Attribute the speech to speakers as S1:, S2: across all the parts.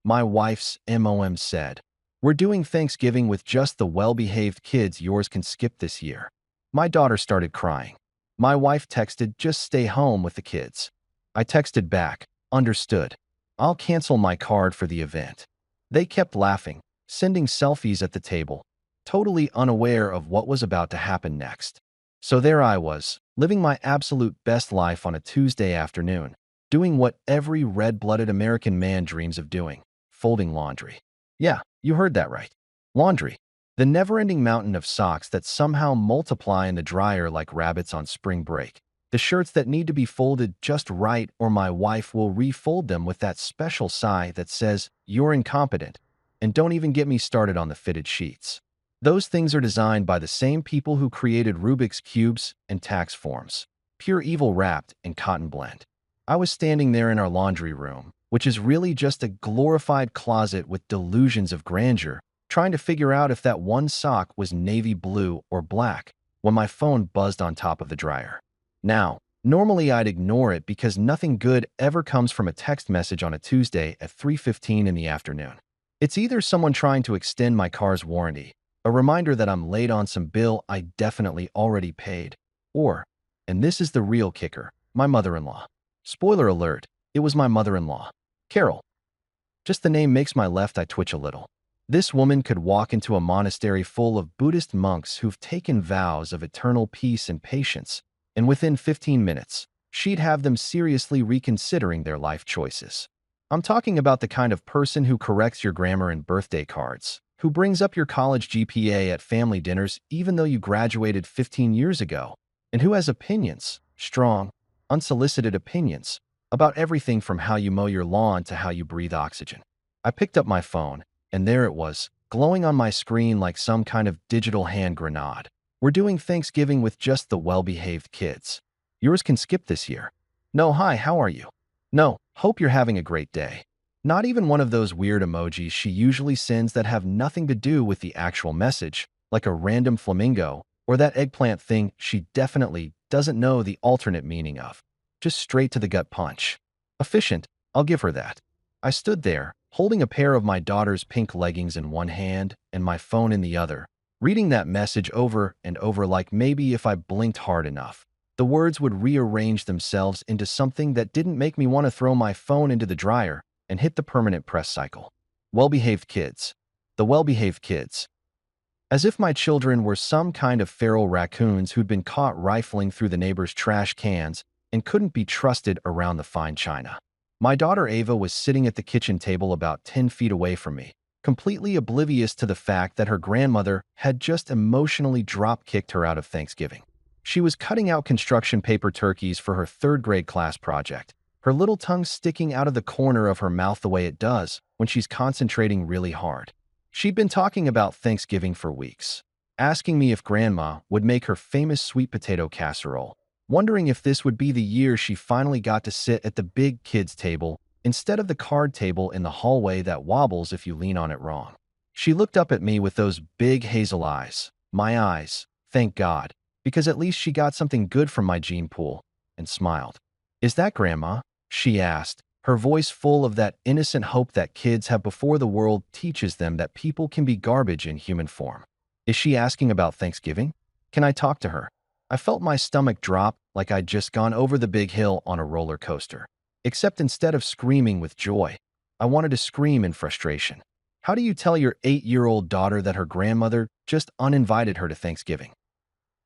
S1: My wife's MOM said, "We're doing Thanksgiving with just the well-behaved kids. Yours can skip this year." My daughter started crying. My wife texted, "Just stay home with the kids." I texted back, "Understood. I'll cancel my card for the event." They kept laughing, sending selfies at the table, totally unaware of what was about to happen next. So there I was, living my absolute best life on a Tuesday afternoon, doing what every red-blooded American man dreams of doing: folding laundry. Yeah, you heard that right. Laundry. The never-ending mountain of socks that somehow multiply in the dryer like rabbits on spring break. The shirts that need to be folded just right, or my wife will refold them with that special sigh that says, "You're incompetent." And don't even get me started on the fitted sheets. Those things are designed by the same people who created Rubik's Cubes and tax forms. Pure evil wrapped in cotton blend. I was standing there in our laundry room, which is really just a glorified closet with delusions of grandeur, trying to figure out if that one sock was navy blue or black, when my phone buzzed on top of the dryer. Now, normally I'd ignore it because nothing good ever comes from a text message on a Tuesday at 3:15 in the afternoon. It's either someone trying to extend my car's warranty, a reminder that I'm late on some bill I definitely already paid, or, and this is the real kicker, my mother-in-law. Spoiler alert, it was my mother-in-law. Carol. Just the name makes my left eye twitch a little. This woman could walk into a monastery full of Buddhist monks who've taken vows of eternal peace and patience, and within 15 minutes, she'd have them seriously reconsidering their life choices. I'm talking about the kind of person who corrects your grammar in birthday cards, who brings up your college GPA at family dinners even though you graduated 15 years ago, and who has opinions, strong, unsolicited opinions, about everything from how you mow your lawn to how you breathe oxygen. I picked up my phone, and there it was, glowing on my screen like some kind of digital hand grenade. "We're doing Thanksgiving with just the well-behaved kids. Yours can skip this year." No, hi, how are you? No, hope you're having a great day. Not even one of those weird emojis she usually sends that have nothing to do with the actual message, like a random flamingo, or that eggplant thing she definitely doesn't know the alternate meaning of. Just straight to the gut punch. Efficient, I'll give her that. I stood there, holding a pair of my daughter's pink leggings in one hand and my phone in the other, reading that message over and over like maybe if I blinked hard enough, the words would rearrange themselves into something that didn't make me want to throw my phone into the dryer and hit the permanent press cycle. Well-behaved kids. The well-behaved kids. As if my children were some kind of feral raccoons who'd been caught rifling through the neighbor's trash cans and couldn't be trusted around the fine china. My daughter Ava was sitting at the kitchen table about 10 feet away from me, completely oblivious to the fact that her grandmother had just emotionally drop-kicked her out of Thanksgiving. She was cutting out construction paper turkeys for her third-grade class project, her little tongue sticking out of the corner of her mouth the way it does when she's concentrating really hard. She'd been talking about Thanksgiving for weeks, asking me if Grandma would make her famous sweet potato casserole, wondering if this would be the year she finally got to sit at the big kids' table instead of the card table in the hallway that wobbles if you lean on it wrong. She looked up at me with those big hazel eyes, my eyes, thank God, because at least she got something good from my gene pool, and smiled. "Is that Grandma?" she asked, her voice full of that innocent hope that kids have before the world teaches them that people can be garbage in human form. Is she asking about Thanksgiving? Can I talk to her? I felt my stomach drop like I'd just gone over the big hill on a roller coaster. Except instead of screaming with joy, I wanted to scream in frustration. How do you tell your 8-year-old daughter that her grandmother just uninvited her to Thanksgiving?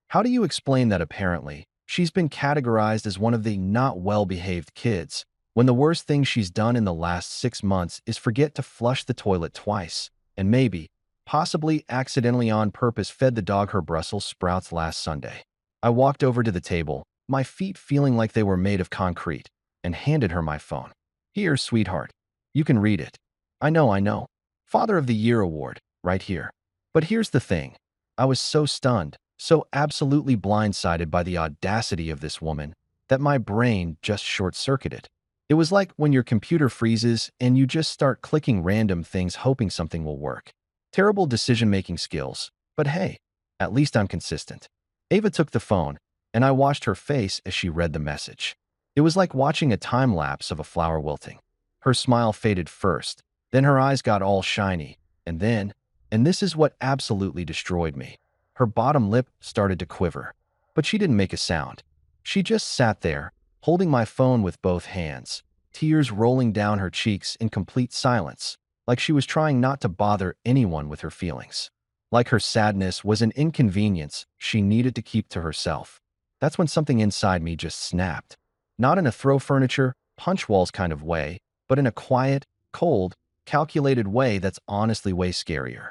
S1: How do you explain that apparently she's been categorized as one of the not well-behaved kids, when the worst thing she's done in the last 6 months is forget to flush the toilet twice, and maybe, possibly accidentally on purpose fed the dog her Brussels sprouts last Sunday? I walked over to the table, my feet feeling like they were made of concrete, and handed her my phone. "Here, sweetheart. You can read it." I know. Father of the Year award, right here. But here's the thing. I was so stunned, so absolutely blindsided by the audacity of this woman, that my brain just short-circuited. It was like when your computer freezes and you just start clicking random things hoping something will work. Terrible decision-making skills, but hey, at least I'm consistent. Ava took the phone, and I watched her face as she read the message. It was like watching a time-lapse of a flower wilting. Her smile faded first, Then her eyes got all shiny, and this is what absolutely destroyed me. Her bottom lip started to quiver, but she didn't make a sound. She just sat there, holding my phone with both hands, tears rolling down her cheeks in complete silence, like she was trying not to bother anyone with her feelings. Like her sadness was an inconvenience she needed to keep to herself. That's when something inside me just snapped. Not in a throw furniture, punch walls kind of way, but in a quiet, cold, calculated way that's honestly way scarier.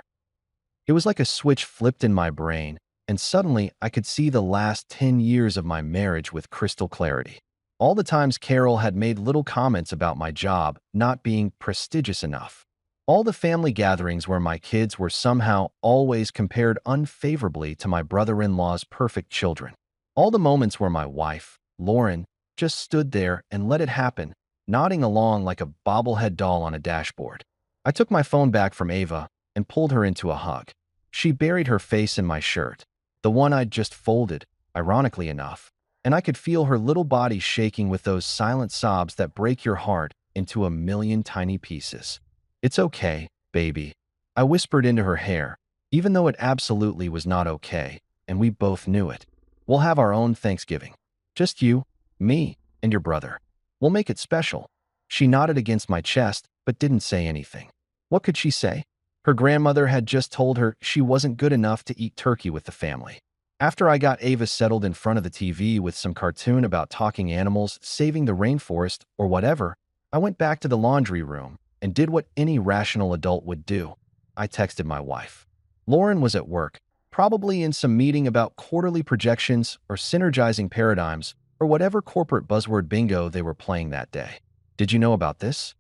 S1: It was like a switch flipped in my brain, and suddenly I could see the last 10 years of my marriage with crystal clarity. All the times Carol had made little comments about my job not being prestigious enough. All the family gatherings where my kids were somehow always compared unfavorably to my brother-in-law's perfect children. All the moments where my wife, Lauren, just stood there and let it happen, nodding along like a bobblehead doll on a dashboard. I took my phone back from Ava and pulled her into a hug. She buried her face in my shirt, the one I'd just folded, ironically enough, and I could feel her little body shaking with those silent sobs that break your heart into a million tiny pieces. "It's okay, baby," I whispered into her hair, even though it absolutely was not okay, and we both knew it. "We'll have our own Thanksgiving. Just you, me, and your brother. We'll make it special." She nodded against my chest, but didn't say anything. What could she say? Her grandmother had just told her she wasn't good enough to eat turkey with the family. After I got Ava settled in front of the TV with some cartoon about talking animals saving the rainforest or whatever, I went back to the laundry room and did what any rational adult would do. I texted my wife. Lauren was at work, probably in some meeting about quarterly projections or synergizing paradigms or whatever corporate buzzword bingo they were playing that day. "Did you know about this?"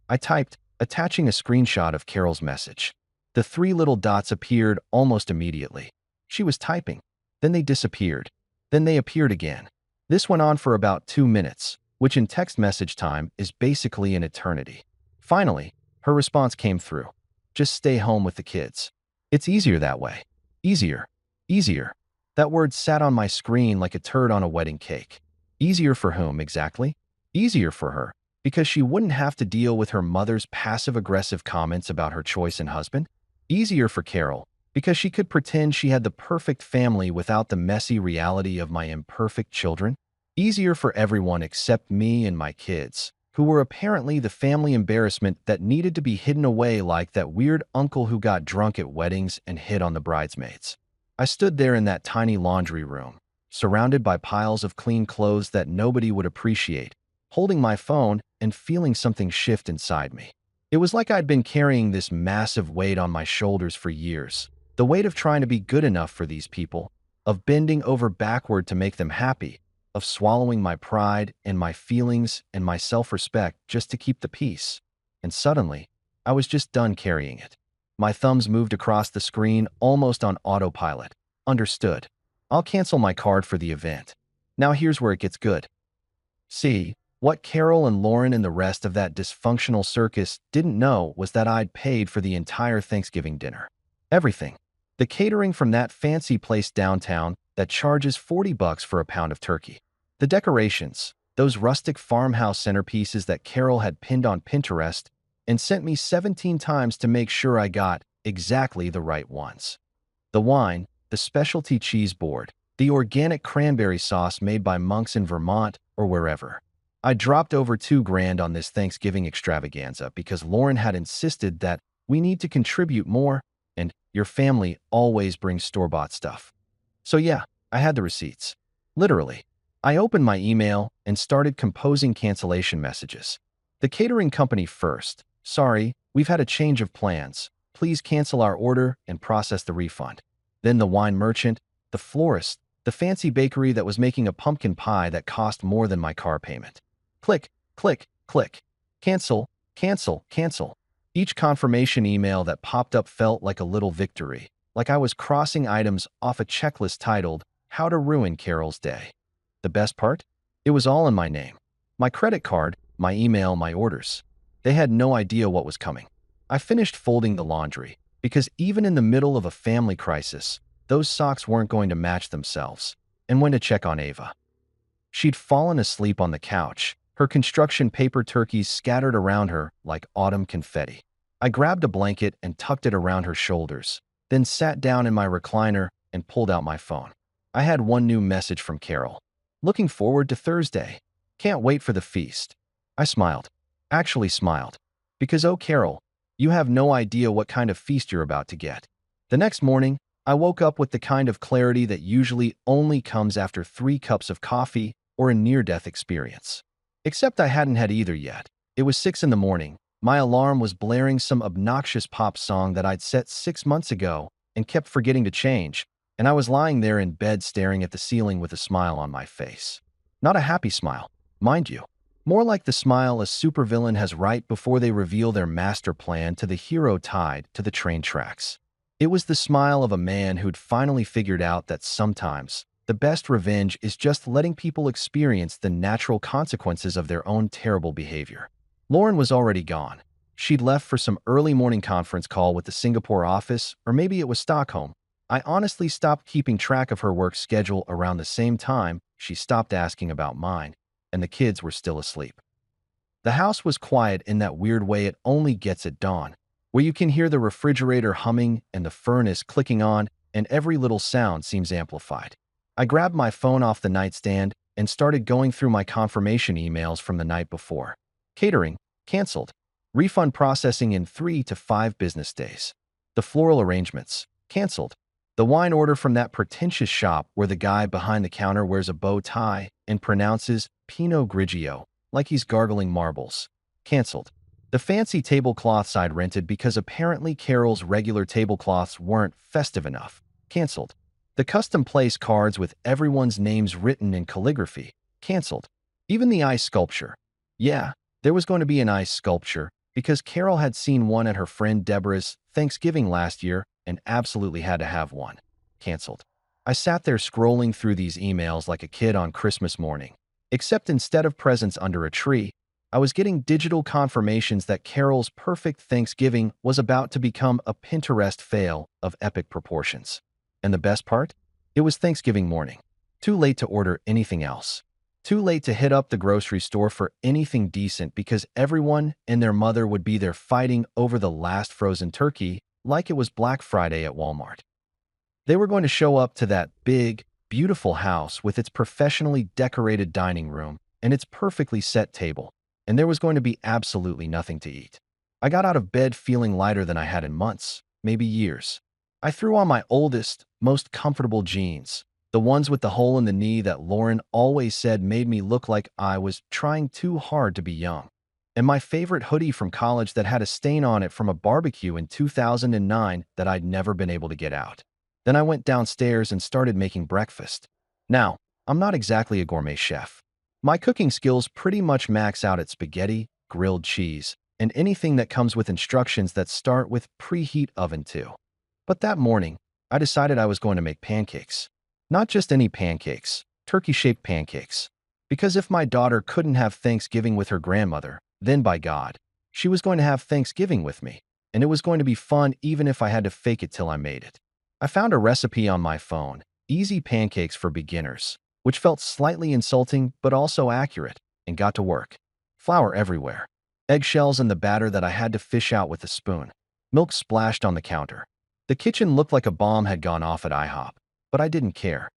S1: I typed, attaching a screenshot of Carol's message. The three little dots appeared almost immediately. She was typing. Then they disappeared. Then they appeared again. This went on for about 2 minutes, which in text message time is basically an eternity. Finally, her response came through. "Just stay home with the kids. It's easier that way. Easier. Easier." That word sat on my screen like a turd on a wedding cake. Easier for whom, exactly? Easier for her, because she wouldn't have to deal with her mother's passive-aggressive comments about her choice in husband. Easier for Carol, because she could pretend she had the perfect family without the messy reality of my imperfect children. Easier for everyone except me and my kids, who were apparently the family embarrassment that needed to be hidden away like that weird uncle who got drunk at weddings and hit on the bridesmaids. I stood there in that tiny laundry room, surrounded by piles of clean clothes that nobody would appreciate, holding my phone and feeling something shift inside me. It was like I'd been carrying this massive weight on my shoulders for years, the weight of trying to be good enough for these people, of bending over backward to make them happy, of swallowing my pride and my feelings and my self-respect just to keep the peace. And suddenly, I was just done carrying it. My thumbs moved across the screen almost on autopilot. Understood. I'll cancel my card for the event. Now here's where it gets good. See, what Carol and Lauren and the rest of that dysfunctional circus didn't know was that I'd paid for the entire Thanksgiving dinner. Everything. The catering from that fancy place downtown that charges $40 for a pound of turkey. The decorations, those rustic farmhouse centerpieces that Carol had pinned on Pinterest and sent me 17 times to make sure I got exactly the right ones. The wine, the specialty cheese board, the organic cranberry sauce made by monks in Vermont or wherever. I dropped over $2,000 on this Thanksgiving extravaganza because Lauren had insisted that we need to contribute more and your family always brings store-bought stuff. So yeah, I had the receipts. Literally. I opened my email and started composing cancellation messages. The catering company first. "Sorry, we've had a change of plans. Please cancel our order and process the refund." Then the wine merchant, the florist, the fancy bakery that was making a pumpkin pie that cost more than my car payment. Click, click, click. Cancel, cancel, cancel. Each confirmation email that popped up felt like a little victory, like I was crossing items off a checklist titled, "How to Ruin Carol's Day." The best part? It was all in my name. My credit card, my email, my orders. They had no idea what was coming. I finished folding the laundry, because even in the middle of a family crisis, those socks weren't going to match themselves, and went to check on Ava. She'd fallen asleep on the couch, her construction paper turkeys scattered around her like autumn confetti. I grabbed a blanket and tucked it around her shoulders, then sat down in my recliner and pulled out my phone. I had one new message from Carol. Looking forward to Thursday. Can't wait for the feast. I smiled. Actually smiled. Because, oh Carol, you have no idea what kind of feast you're about to get. The next morning, I woke up with the kind of clarity that usually only comes after 3 cups of coffee or a near-death experience. Except I hadn't had either yet. It was 6 in the morning. My alarm was blaring some obnoxious pop song that I'd set 6 months ago and kept forgetting to change, and I was lying there in bed staring at the ceiling with a smile on my face. Not a happy smile, mind you. More like the smile a supervillain has right before they reveal their master plan to the hero tied to the train tracks. It was the smile of a man who'd finally figured out that sometimes the best revenge is just letting people experience the natural consequences of their own terrible behavior. Lauren was already gone. She'd left for some early morning conference call with the Singapore office, or maybe it was Stockholm. I honestly stopped keeping track of her work schedule around the same time she stopped asking about mine, and the kids were still asleep. The house was quiet in that weird way it only gets at dawn, where you can hear the refrigerator humming and the furnace clicking on, and every little sound seems amplified. I grabbed my phone off the nightstand and started going through my confirmation emails from the night before. Catering, canceled. Refund processing in 3 to 5 business days. The floral arrangements, canceled. The wine order from that pretentious shop where the guy behind the counter wears a bow tie and pronounces Pinot Grigio like he's gargling marbles, canceled. The fancy tablecloths I'd rented because apparently Carol's regular tablecloths weren't festive enough, canceled. The custom place cards with everyone's names written in calligraphy, canceled. Even the ice sculpture. Yeah, there was going to be an ice sculpture because Carol had seen one at her friend Deborah's Thanksgiving last year and absolutely had to have one, canceled. I sat there scrolling through these emails like a kid on Christmas morning, except instead of presents under a tree, I was getting digital confirmations that Carol's perfect Thanksgiving was about to become a Pinterest fail of epic proportions. And the best part? It was Thanksgiving morning. Too late to order anything else. Too late to hit up the grocery store for anything decent because everyone and their mother would be there fighting over the last frozen turkey like it was Black Friday at Walmart. They were going to show up to that big, beautiful house with its professionally decorated dining room and its perfectly set table, and there was going to be absolutely nothing to eat. I got out of bed feeling lighter than I had in months, maybe years. I threw on my oldest, most comfortable jeans, the ones with the hole in the knee that Lauren always said made me look like I was trying too hard to be young, and my favorite hoodie from college that had a stain on it from a barbecue in 2009 that I'd never been able to get out. Then I went downstairs and started making breakfast. Now, I'm not exactly a gourmet chef. My cooking skills pretty much max out at spaghetti, grilled cheese, and anything that comes with instructions that start with preheat oven to. But that morning, I decided I was going to make pancakes. Not just any pancakes, turkey-shaped pancakes. Because if my daughter couldn't have Thanksgiving with her grandmother, then by God, she was going to have Thanksgiving with me, and it was going to be fun even if I had to fake it till I made it. I found a recipe on my phone, Easy Pancakes for Beginners, which felt slightly insulting but also accurate, and got to work. Flour everywhere. Eggshells in the batter that I had to fish out with a spoon. Milk splashed on the counter. The kitchen looked like a bomb had gone off at IHOP, but I didn't care.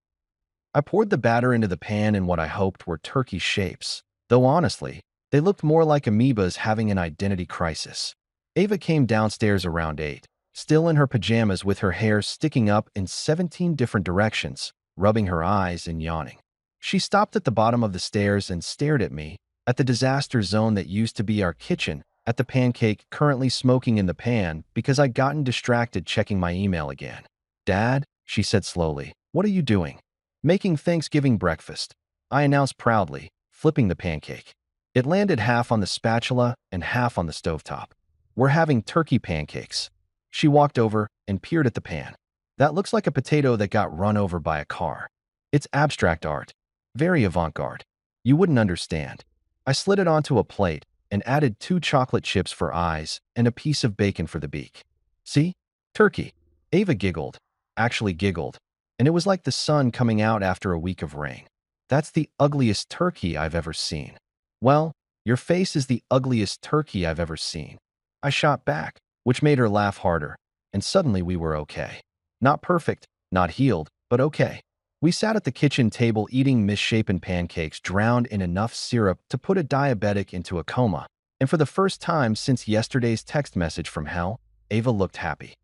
S1: I poured the batter into the pan in what I hoped were turkey shapes, though honestly, they looked more like amoebas having an identity crisis. Ava came downstairs around 8, still in her pajamas with her hair sticking up in 17 different directions, rubbing her eyes and yawning. She stopped at the bottom of the stairs and stared at me, at the disaster zone that used to be our kitchen, at the pancake currently smoking in the pan because I'd gotten distracted checking my email again. "Dad," she said slowly, "what are you doing?" "Making Thanksgiving breakfast," I announced proudly, flipping the pancake. It landed half on the spatula and half on the stovetop. "We're having turkey pancakes." She walked over and peered at the pan. "That looks like a potato that got run over by a car. It's abstract art. Very avant-garde. You wouldn't understand." I slid it onto a plate and added 2 chocolate chips for eyes and a piece of bacon for the beak. "See? Turkey." Ava giggled. Actually giggled. And it was like the sun coming out after a week of rain. "That's the ugliest turkey I've ever seen." Well, your face is the ugliest turkey I've ever seen. I shot back, which made her laugh harder, and suddenly we were okay. Not perfect, not healed, but okay. We sat at the kitchen table eating misshapen pancakes drowned in enough syrup to put a diabetic into a coma, and for the first time since yesterday's text message from hell, Ava looked happy.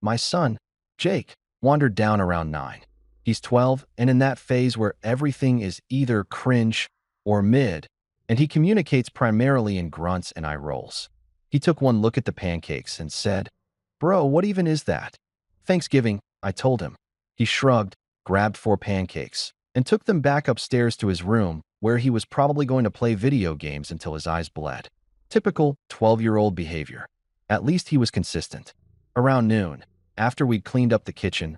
S1: My son, Jake, wandered down around 9. He's 12 and in that phase where everything is either cringe or mid, and he communicates primarily in grunts and eye rolls. He took one look at the pancakes and said, "Bro, what even is that?" "Thanksgiving," I told him. He shrugged, grabbed 4 pancakes, and took them back upstairs to his room, where he was probably going to play video games until his eyes bled. Typical 12-year-old behavior. At least he was consistent. Around noon, after we'd cleaned up the kitchen,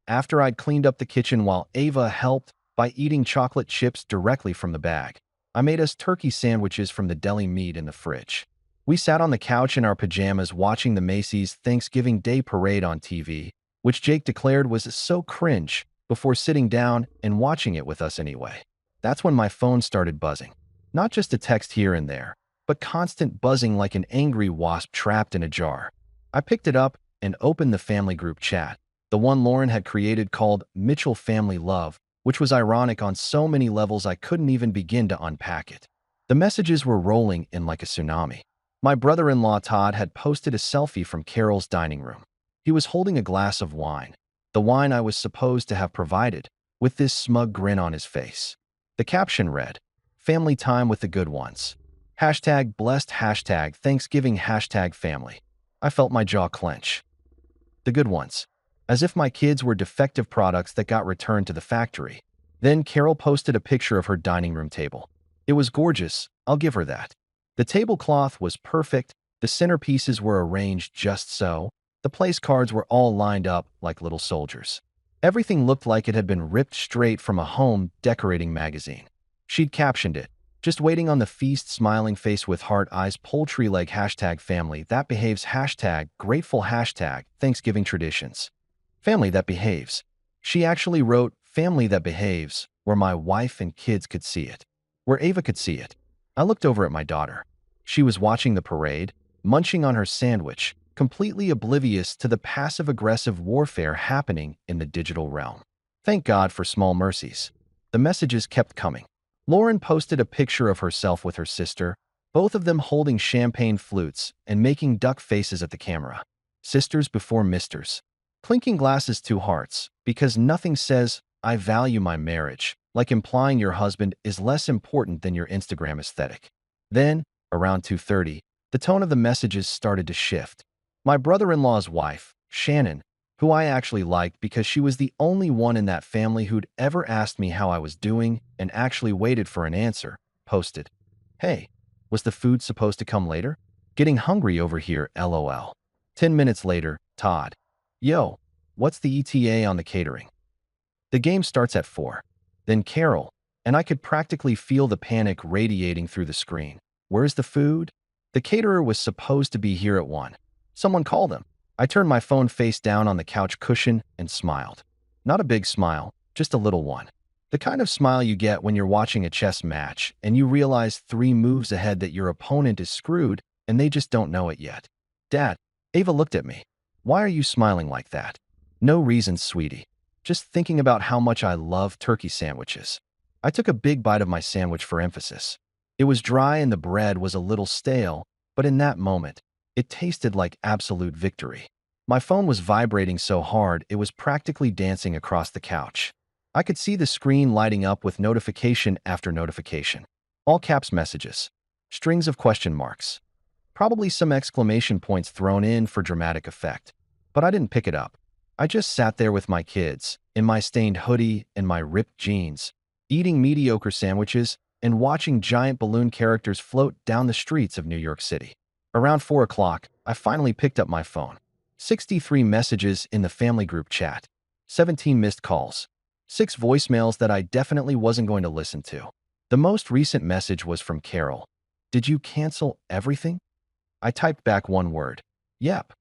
S1: after I'd cleaned up the kitchen while Ava helped by eating chocolate chips directly from the bag, I made us turkey sandwiches from the deli meat in the fridge. We sat on the couch in our pajamas watching the Macy's Thanksgiving Day Parade on TV, which Jake declared was so cringe, before sitting down and watching it with us anyway. That's when my phone started buzzing. Not just a text here and there, but constant buzzing like an angry wasp trapped in a jar. I picked it up and opened the family group chat, the one Lauren had created called Mitchell Family Love, which was ironic on so many levels I couldn't even begin to unpack it. The messages were rolling in like a tsunami. My brother-in-law Todd had posted a selfie from Carol's dining room. He was holding a glass of wine, the wine I was supposed to have provided, with this smug grin on his face. The caption read, "Family time with the good ones. Hashtag blessed, hashtag Thanksgiving, hashtag family." I felt my jaw clench. The good ones. As if my kids were defective products that got returned to the factory. Then Carol posted a picture of her dining room table. It was gorgeous, I'll give her that. The tablecloth was perfect, the centerpieces were arranged just so, the place cards were all lined up like little soldiers. Everything looked like it had been ripped straight from a home decorating magazine. She'd captioned it, "Just waiting on the feast, smiling face with heart eyes, poultry leg, hashtag family that behaves, hashtag grateful, hashtag Thanksgiving traditions." Family that behaves. She actually wrote family that behaves, where my wife and kids could see it, where Ava could see it. I looked over at my daughter. She was watching the parade, munching on her sandwich, completely oblivious to the passive-aggressive warfare happening in the digital realm. Thank God for small mercies. The messages kept coming. Lauren posted a picture of herself with her sister, both of them holding champagne flutes and making duck faces at the camera. Sisters before misters. Clinking glasses, 2 hearts, because nothing says, "I value my marriage," like implying your husband is less important than your Instagram aesthetic. Then, around 2:30, the tone of the messages started to shift. My brother-in-law's wife, Shannon, who I actually liked because she was the only one in that family who'd ever asked me how I was doing and actually waited for an answer, posted, "Hey, was the food supposed to come later? Getting hungry over here, LOL." 10 minutes later, Todd, "Yo, what's the ETA on the catering?" The game starts at 4. Then Carol, and I could practically feel the panic radiating through the screen. "Where's the food?" The caterer was supposed to be here at 1. Someone called him. I turned my phone face down on the couch cushion and smiled. Not a big smile, just a little one. The kind of smile you get when you're watching a chess match and you realize 3 moves ahead that your opponent is screwed and they just don't know it yet. "Dad," Ava looked at me. "Why are you smiling like that?" "No reason, sweetie. Just thinking about how much I love turkey sandwiches." I took a big bite of my sandwich for emphasis. It was dry and the bread was a little stale, but in that moment, it tasted like absolute victory. My phone was vibrating so hard it was practically dancing across the couch. I could see the screen lighting up with notification after notification. All caps messages. Strings of question marks. Probably some exclamation points thrown in for dramatic effect. But I didn't pick it up. I just sat there with my kids, in my stained hoodie and my ripped jeans, eating mediocre sandwiches and watching giant balloon characters float down the streets of New York City. Around 4 o'clock, I finally picked up my phone. 63 messages in the family group chat. 17 missed calls. 6 voicemails that I definitely wasn't going to listen to. The most recent message was from Carol. "Did you cancel everything?" I typed back one word. "Yep."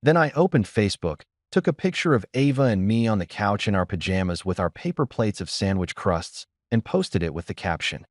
S1: Then I opened Facebook, took a picture of Ava and me on the couch in our pajamas with our paper plates of sandwich crusts, and posted it with the caption,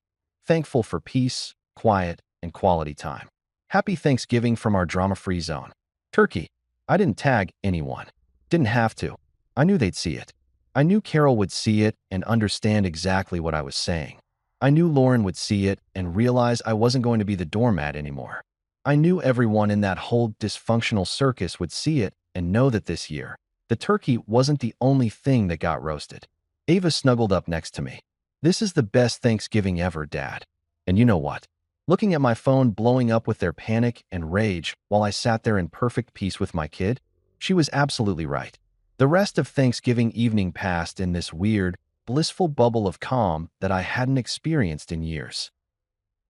S1: thankful for peace, quiet, and quality time. Happy Thanksgiving from our drama-free zone. Turkey. I didn't tag anyone. Didn't have to. I knew they'd see it. I knew Carol would see it and understand exactly what I was saying. I knew Lauren would see it and realize I wasn't going to be the doormat anymore. I knew everyone in that whole dysfunctional circus would see it and know that this year, the turkey wasn't the only thing that got roasted. Ava snuggled up next to me. This is the best Thanksgiving ever, Dad. And you know what? Looking at my phone blowing up with their panic and rage while I sat there in perfect peace with my kid, she was absolutely right. The rest of Thanksgiving evening passed in this weird, blissful bubble of calm that I hadn't experienced in years.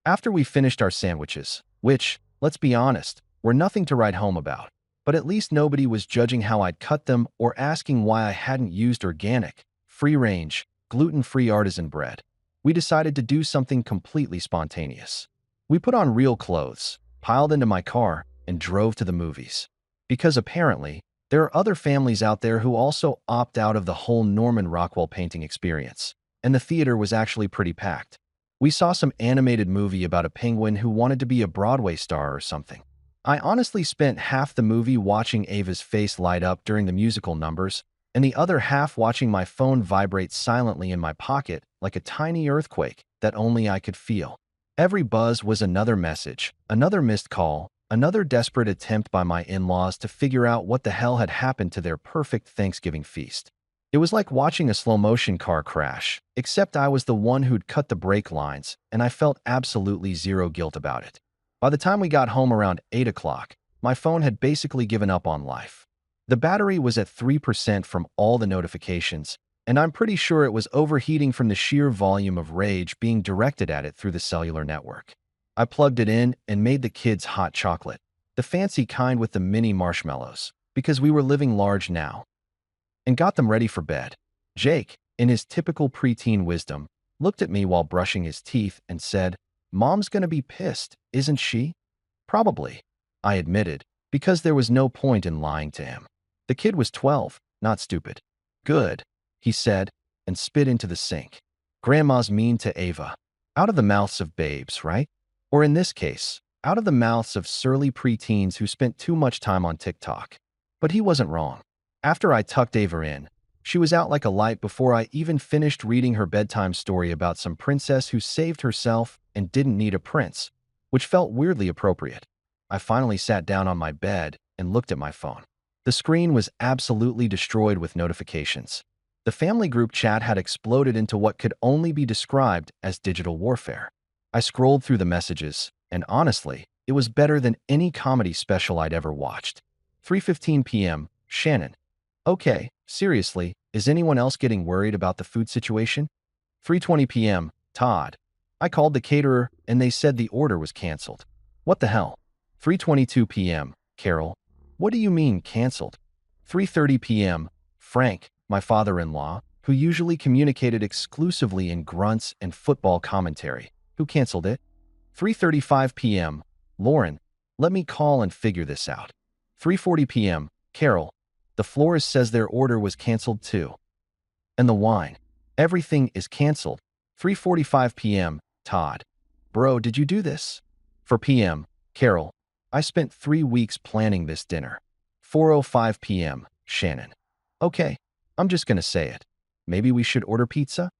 S1: After we finished our sandwiches, which, let's be honest, were nothing to write home about, but at least nobody was judging how I'd cut them or asking why I hadn't used organic, free-range, gluten-free artisan bread, we decided to do something completely spontaneous. We put on real clothes, piled into my car, and drove to the movies. Because apparently, there are other families out there who also opt out of the whole Norman Rockwell painting experience, and the theater was actually pretty packed. We saw some animated movie about a penguin who wanted to be a Broadway star or something. I honestly spent half the movie watching Ava's face light up during the musical numbers, and the other half watching my phone vibrate silently in my pocket like a tiny earthquake that only I could feel. Every buzz was another message, another missed call, another desperate attempt by my in-laws to figure out what the hell had happened to their perfect Thanksgiving feast. It was like watching a slow-motion car crash, except I was the one who'd cut the brake lines, and I felt absolutely zero guilt about it. By the time we got home around 8 o'clock, my phone had basically given up on life. The battery was at 3% from all the notifications, and I'm pretty sure it was overheating from the sheer volume of rage being directed at it through the cellular network. I plugged it in and made the kids hot chocolate, the fancy kind with the mini marshmallows, because we were living large now, and got them ready for bed. Jake, in his typical preteen wisdom, looked at me while brushing his teeth and said, "Mom's gonna be pissed, isn't she?" "Probably," I admitted, because there was no point in lying to him. The kid was 12, not stupid. "Good," he said, and spit into the sink. Grandma's mean to Ava. Out of the mouths of babes, right? Or in this case, out of the mouths of surly preteens who spent too much time on TikTok. But he wasn't wrong. After I tucked Ava in, she was out like a light before I even finished reading her bedtime story about some princess who saved herself and didn't need a prince, which felt weirdly appropriate. I finally sat down on my bed and looked at my phone. The screen was absolutely destroyed with notifications. The family group chat had exploded into what could only be described as digital warfare. I scrolled through the messages, and honestly, it was better than any comedy special I'd ever watched. 3:15 p.m., Shannon. "Okay, seriously, is anyone else getting worried about the food situation?" 3:20 p.m., Todd. "I called the caterer, and they said the order was canceled." "What the hell?" 3:22 p.m., Carol. "What do you mean, canceled?" 3:30 p.m., Frank, my father-in-law, who usually communicated exclusively in grunts and football commentary. "Who canceled it?" 3:35 p.m., Lauren. "Let me call and figure this out." 3:40 p.m., Carol. "The florist says their order was canceled too." "And the wine. Everything is canceled." 3:45 p.m., Todd. "Bro, did you do this?" 4 p.m., Carol. "I spent 3 weeks planning this dinner." 4:05 p.m., Shannon. "Okay, I'm just gonna say it. Maybe we should order pizza?"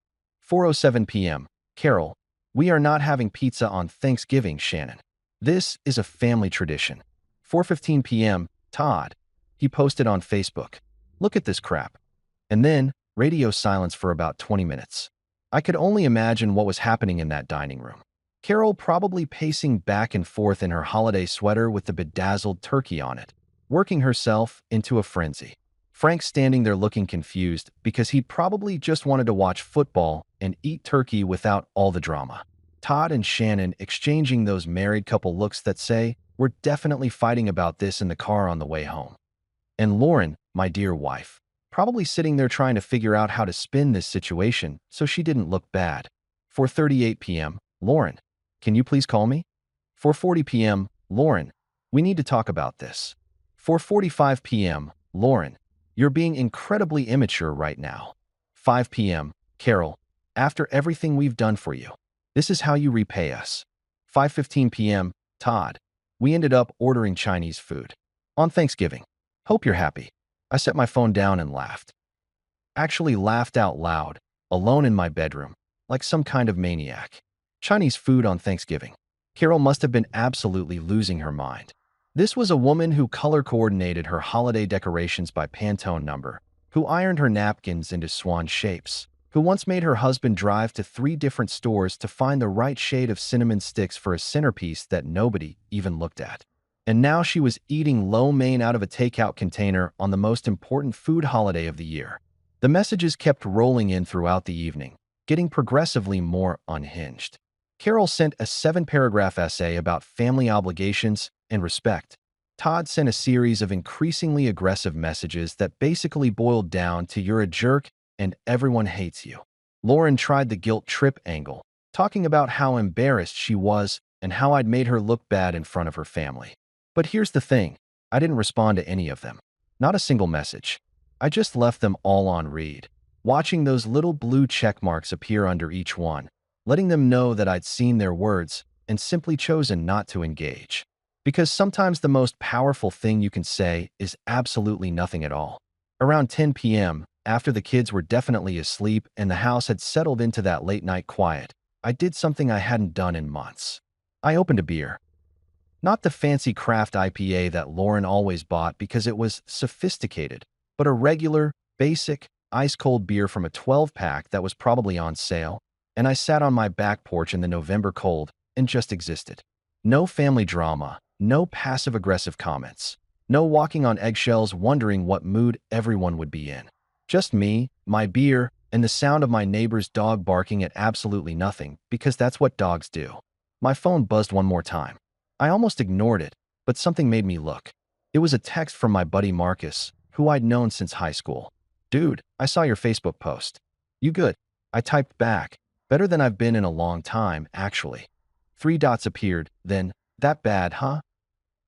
S1: 4:07 p.m., Carol. "We are not having pizza on Thanksgiving, Shannon. This is a family tradition." 4:15 p.m., Todd. He posted on Facebook, "Look at this crap." And then, radio silence for about 20 minutes. I could only imagine what was happening in that dining room. Carol probably pacing back and forth in her holiday sweater with the bedazzled turkey on it, working herself into a frenzy. Frank standing there looking confused because he probably just wanted to watch football and eat turkey without all the drama. Todd and Shannon exchanging those married couple looks that say, "We're definitely fighting about this in the car on the way home." And Lauren, my dear wife, probably sitting there trying to figure out how to spin this situation so she didn't look bad. 4:38 p.m., Lauren. "Can you please call me?" 4:40 p.m., Lauren. "We need to talk about this." 4:45 p.m., Lauren. "You're being incredibly immature right now." 5 p.m., Carol. "After everything we've done for you." This is how you repay us. 5:15 p.m., Todd. We ended up ordering Chinese food. On Thanksgiving. Hope you're happy. I set my phone down and laughed. Actually laughed out loud, alone in my bedroom, like some kind of maniac. Chinese food on Thanksgiving. Carol must have been absolutely losing her mind. This was a woman who color coordinated her holiday decorations by Pantone number, who ironed her napkins into swan shapes, who once made her husband drive to 3 different stores to find the right shade of cinnamon sticks for a centerpiece that nobody even looked at. And now she was eating lo mein out of a takeout container on the most important food holiday of the year. The messages kept rolling in throughout the evening, getting progressively more unhinged. Carol sent a 7-paragraph essay about family obligations and respect. Todd sent a series of increasingly aggressive messages that basically boiled down to "you're a jerk and everyone hates you." Lauren tried the guilt trip angle, talking about how embarrassed she was and how I'd made her look bad in front of her family. But here's the thing, I didn't respond to any of them. Not a single message. I just left them all on read, watching those little blue check marks appear under each one, letting them know that I'd seen their words and simply chosen not to engage. Because sometimes the most powerful thing you can say is absolutely nothing at all. Around 10 p.m., after the kids were definitely asleep and the house had settled into that late-night quiet, I did something I hadn't done in months. I opened a beer. Not the fancy craft IPA that Lauren always bought because it was sophisticated, but a regular, basic, ice-cold beer from a 12-pack that was probably on sale, and I sat on my back porch in the November cold and just existed. No family drama, no passive-aggressive comments, no walking on eggshells wondering what mood everyone would be in. Just me, my beer, and the sound of my neighbor's dog barking at absolutely nothing, because that's what dogs do. My phone buzzed one more time. I almost ignored it, but something made me look. It was a text from my buddy Marcus, who I'd known since high school. "Dude, I saw your Facebook post. You good?" I typed back. "Better than I've been in a long time, actually." 3 dots appeared, then, "That bad, huh?"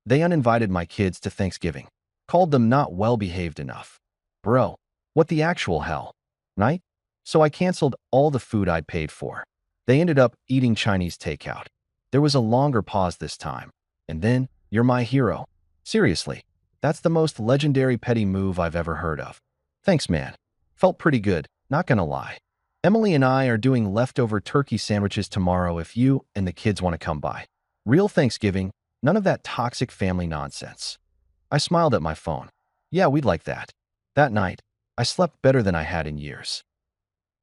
S1: They uninvited my kids to Thanksgiving. Called them not well-behaved enough. Bro, what the actual hell? Right? So I canceled all the food I'd paid for. They ended up eating Chinese takeout. There was a longer pause this time. And then, "You're my hero." Seriously, that's the most legendary petty move I've ever heard of. Thanks, man. Felt pretty good, not gonna lie. Emily and I are doing leftover turkey sandwiches tomorrow if you and the kids want to come by. Real Thanksgiving, none of that toxic family nonsense. I smiled at my phone. Yeah, we'd like that. That night, I slept better than I had in years.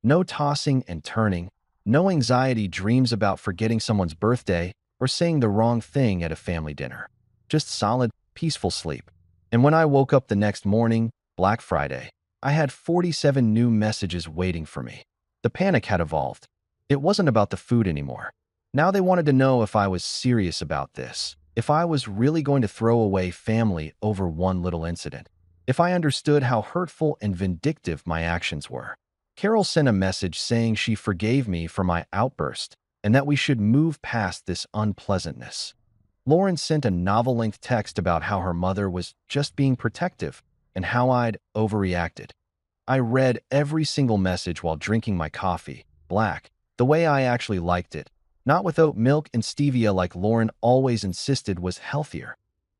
S1: No tossing and turning, no anxiety dreams about forgetting someone's birthday or saying the wrong thing at a family dinner. Just solid, peaceful sleep. And when I woke up the next morning, Black Friday, I had 47 new messages waiting for me. The panic had evolved. It wasn't about the food anymore. Now they wanted to know if I was serious about this, if I was really going to throw away family over one little incident, if I understood how hurtful and vindictive my actions were. Carol sent a message saying she forgave me for my outburst and that we should move past this unpleasantness. Lauren sent a novel-length text about how her mother was just being protective and how I'd overreacted. I read every single message while drinking my coffee, black, the way I actually liked it, not with oat milk and stevia like Lauren always insisted was healthier.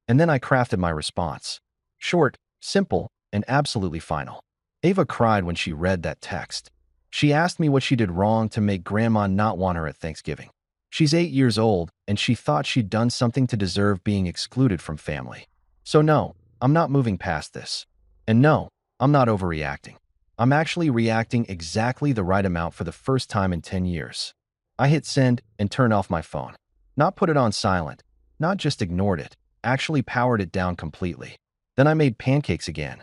S1: And then I crafted my response. Short, simple, and absolutely final. Ava cried when she read that text. She asked me what she did wrong to make Grandma not want her at Thanksgiving. She's 8 years old, and she thought she'd done something to deserve being excluded from family. So no, I'm not moving past this. And no, I'm not overreacting. I'm actually reacting exactly the right amount for the first time in 10 years. I hit send and turned off my phone. Not put it on silent, not just ignored it, actually powered it down completely. Then I made pancakes again.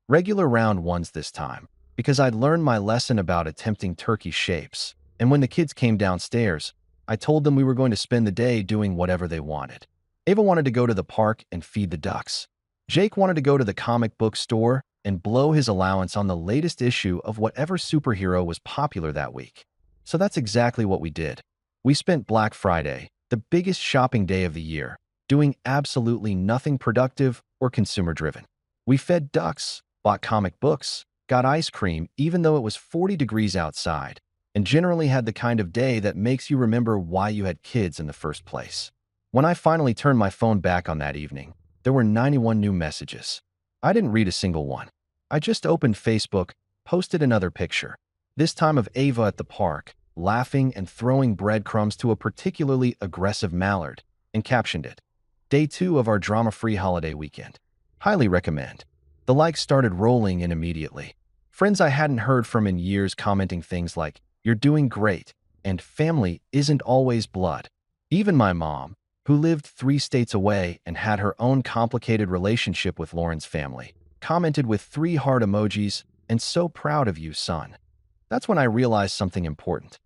S1: Regular round ones this time, because I'd learned my lesson about attempting turkey shapes. And when the kids came downstairs, I told them we were going to spend the day doing whatever they wanted. Ava wanted to go to the park and feed the ducks. Jake wanted to go to the comic book store and blow his allowance on the latest issue of whatever superhero was popular that week. So that's exactly what we did. We spent Black Friday, the biggest shopping day of the year, doing absolutely nothing productive or consumer-driven. We fed ducks, bought comic books, got ice cream even though it was 40 degrees outside, and generally had the kind of day that makes you remember why you had kids in the first place. When I finally turned my phone back on that evening, there were 91 new messages. I didn't read a single one. I just opened Facebook, posted another picture, this time of Ava at the park, laughing and throwing breadcrumbs to a particularly aggressive mallard, and captioned it, "Day 2 of our drama-free holiday weekend. Highly recommend." The likes started rolling in immediately. Friends I hadn't heard from in years commenting things like, "You're doing great," and "Family isn't always blood." Even my mom, who lived 3 states away and had her own complicated relationship with Lauren's family, commented with 3 heart emojis and "So proud of you, son." That's when I realized something important.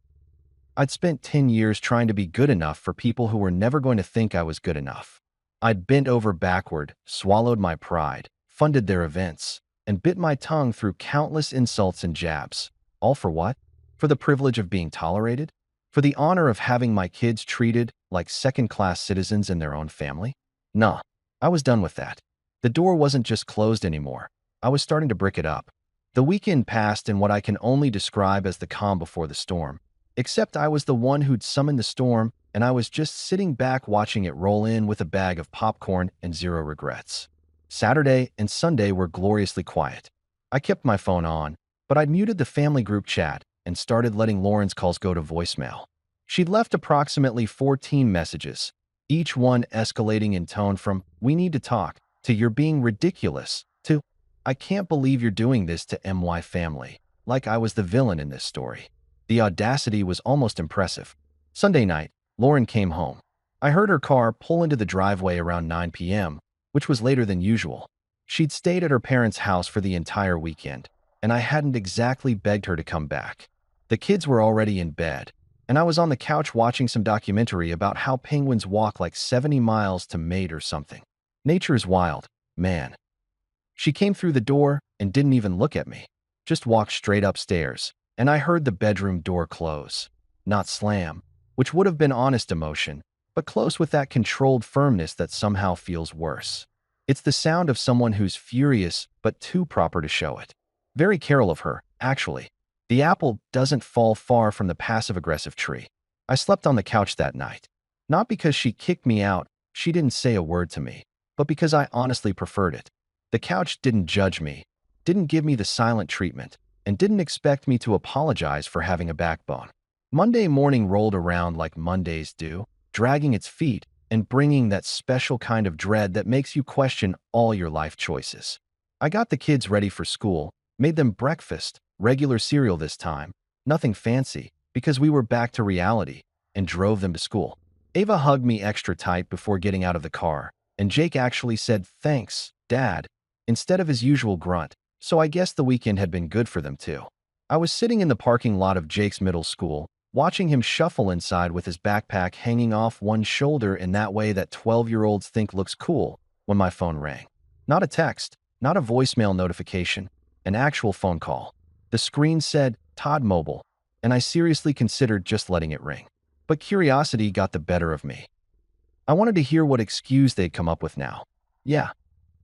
S1: I'd spent 10 years trying to be good enough for people who were never going to think I was good enough. I'd bent over backward, swallowed my pride, funded their events, and bit my tongue through countless insults and jabs. All for what? For the privilege of being tolerated? For the honor of having my kids treated like second-class citizens in their own family? Nah, I was done with that. The door wasn't just closed anymore. I was starting to brick it up. The weekend passed in what I can only describe as the calm before the storm. Except I was the one who'd summoned the storm, and I was just sitting back watching it roll in with a bag of popcorn and zero regrets. Saturday and Sunday were gloriously quiet. I kept my phone on, but I'd muted the family group chat and started letting Lauren's calls go to voicemail. She'd left approximately 14 messages, each one escalating in tone from "we need to talk" to "you're being ridiculous" to "I can't believe you're doing this to my family," like I was the villain in this story. The audacity was almost impressive. Sunday night, Lauren came home. I heard her car pull into the driveway around 9 p.m., which was later than usual. She'd stayed at her parents' house for the entire weekend, and I hadn't exactly begged her to come back. The kids were already in bed, and I was on the couch watching some documentary about how penguins walk like 70 miles to mate or something. Nature's wild, man. She came through the door and didn't even look at me, just walked straight upstairs, and I heard the bedroom door close. Not slam, which would have been honest emotion, but close with that controlled firmness that somehow feels worse. It's the sound of someone who's furious but too proper to show it. Very Carol of her, actually. The apple doesn't fall far from the passive-aggressive tree. I slept on the couch that night. Not because she kicked me out, she didn't say a word to me, but because I honestly preferred it. The couch didn't judge me, didn't give me the silent treatment, and didn't expect me to apologize for having a backbone. Monday morning rolled around like Mondays do, dragging its feet and bringing that special kind of dread that makes you question all your life choices. I got the kids ready for school, made them breakfast, regular cereal this time, nothing fancy, because we were back to reality, and drove them to school. Ava hugged me extra tight before getting out of the car, and Jake actually said, "Thanks, Dad," instead of his usual grunt, so I guess the weekend had been good for them too. I was sitting in the parking lot of Jake's middle school, watching him shuffle inside with his backpack hanging off one shoulder in that way that 12-year-olds think looks cool, when my phone rang. Not a text, not a voicemail notification, an actual phone call. The screen said, "Todd Mobile," and I seriously considered just letting it ring. But curiosity got the better of me. I wanted to hear what excuse they'd come up with now. "Yeah,"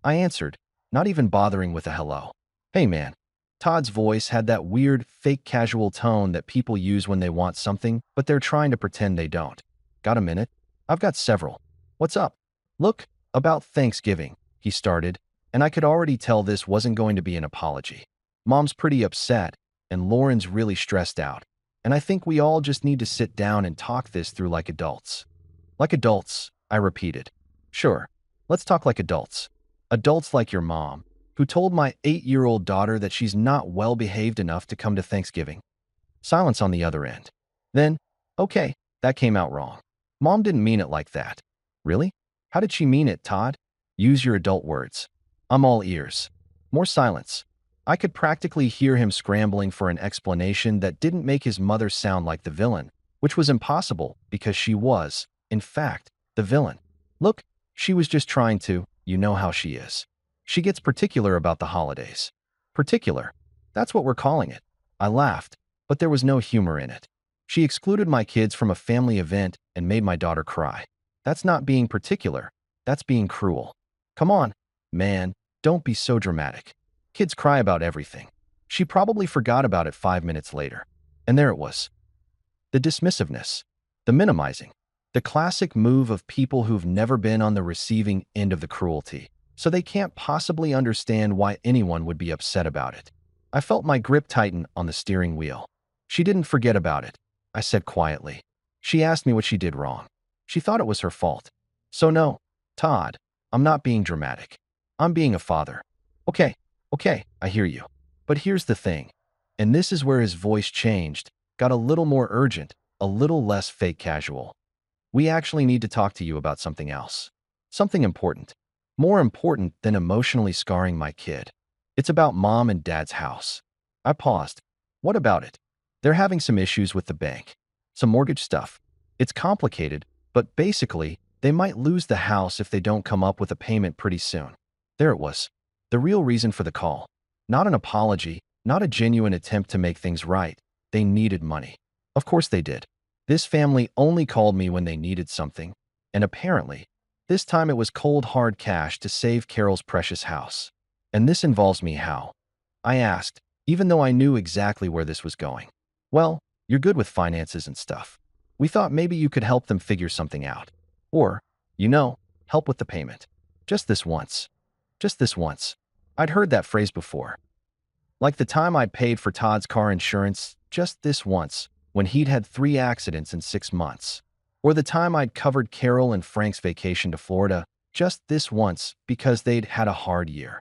S1: I answered, not even bothering with a hello. "Hey man." Todd's voice had that weird, fake casual tone that people use when they want something, but they're trying to pretend they don't. "Got a minute?" "I've got several." "What's up?" "Look, about Thanksgiving," he started, and I could already tell this wasn't going to be an apology. Mom's pretty upset, and Lauren's really stressed out, and I think we all just need to sit down and talk this through like adults. "Like adults," I repeated. "Sure, let's talk like adults. Adults like your mom, who told my 8-year-old daughter that she's not well-behaved enough to come to Thanksgiving." Silence on the other end. Then, "Okay, that came out wrong. Mom didn't mean it like that." "Really? How did she mean it, Todd? Use your adult words." "I'm all ears." More silence. I could practically hear him scrambling for an explanation that didn't make his mother sound like the villain, which was impossible because she was, in fact, the villain. "Look, she was just trying to, you know how she is. She gets particular about the holidays." "Particular? That's what we're calling it." I laughed, but there was no humor in it. "She excluded my kids from a family event and made my daughter cry. That's not being particular. That's being cruel." "Come on, man, don't be so dramatic. Kids cry about everything." "She probably forgot about it 5 minutes later." And there it was. The dismissiveness, the minimizing, the classic move of people who've never been on the receiving end of the cruelty, so they can't possibly understand why anyone would be upset about it. I felt my grip tighten on the steering wheel. She didn't forget about it, I said quietly. She asked me what she did wrong. She thought it was her fault. So no, Todd, I'm not being dramatic. I'm being a father. Okay, okay, I hear you. But here's the thing. And this is where his voice changed, got a little more urgent, a little less fake casual. We actually need to talk to you about something else. Something important. More important than emotionally scarring my kid. It's about mom and dad's house. I paused. What about it? They're having some issues with the bank. Some mortgage stuff. It's complicated, but basically, they might lose the house if they don't come up with a payment pretty soon. There it was. The real reason for the call. Not an apology, not a genuine attempt to make things right. They needed money. Of course they did. This family only called me when they needed something, and apparently, this time it was cold hard cash to save Carol's precious house. And this involves me how? I asked, even though I knew exactly where this was going. Well, you're good with finances and stuff. We thought maybe you could help them figure something out. Or, help with the payment. Just this once. Just this once. I'd heard that phrase before. Like the time I'd paid for Todd's car insurance just this once, when he'd had 3 accidents in 6 months. Or the time I'd covered Carol and Frank's vacation to Florida just this once because they'd had a hard year.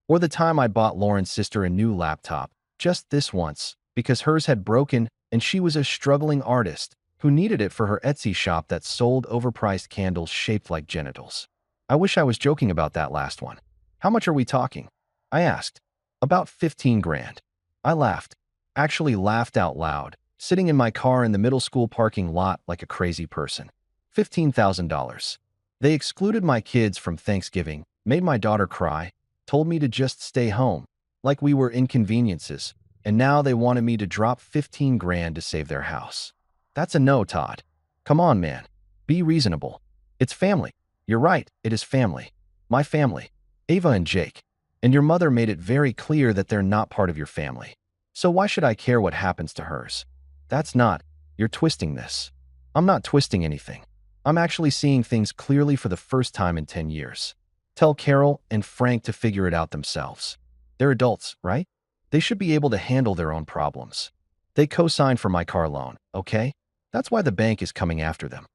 S1: Or the time I bought Lauren's sister a new laptop just this once because hers had broken and she was a struggling artist who needed it for her Etsy shop that sold overpriced candles shaped like genitals. I wish I was joking about that last one. How much are we talking? I asked. About 15 grand. I laughed. Actually laughed out loud, sitting in my car in the middle school parking lot like a crazy person. $15,000. They excluded my kids from Thanksgiving, made my daughter cry, told me to just stay home, like we were inconveniences, and now they wanted me to drop 15 grand to save their house. That's a no, Todd. Come on, man. Be reasonable. It's family. You're right, it is family. My family. Ava and Jake. And your mother made it very clear that they're not part of your family. So why should I care what happens to hers? That's not. You're twisting this. I'm not twisting anything. I'm actually seeing things clearly for the first time in 10 years. Tell Carol and Frank to figure it out themselves. They're adults, right? They should be able to handle their own problems. They co-signed for my car loan, okay? That's why the bank is coming after them.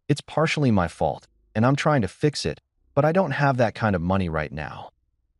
S1: It's partially my fault, and I'm trying to fix it, but I don't have that kind of money right now.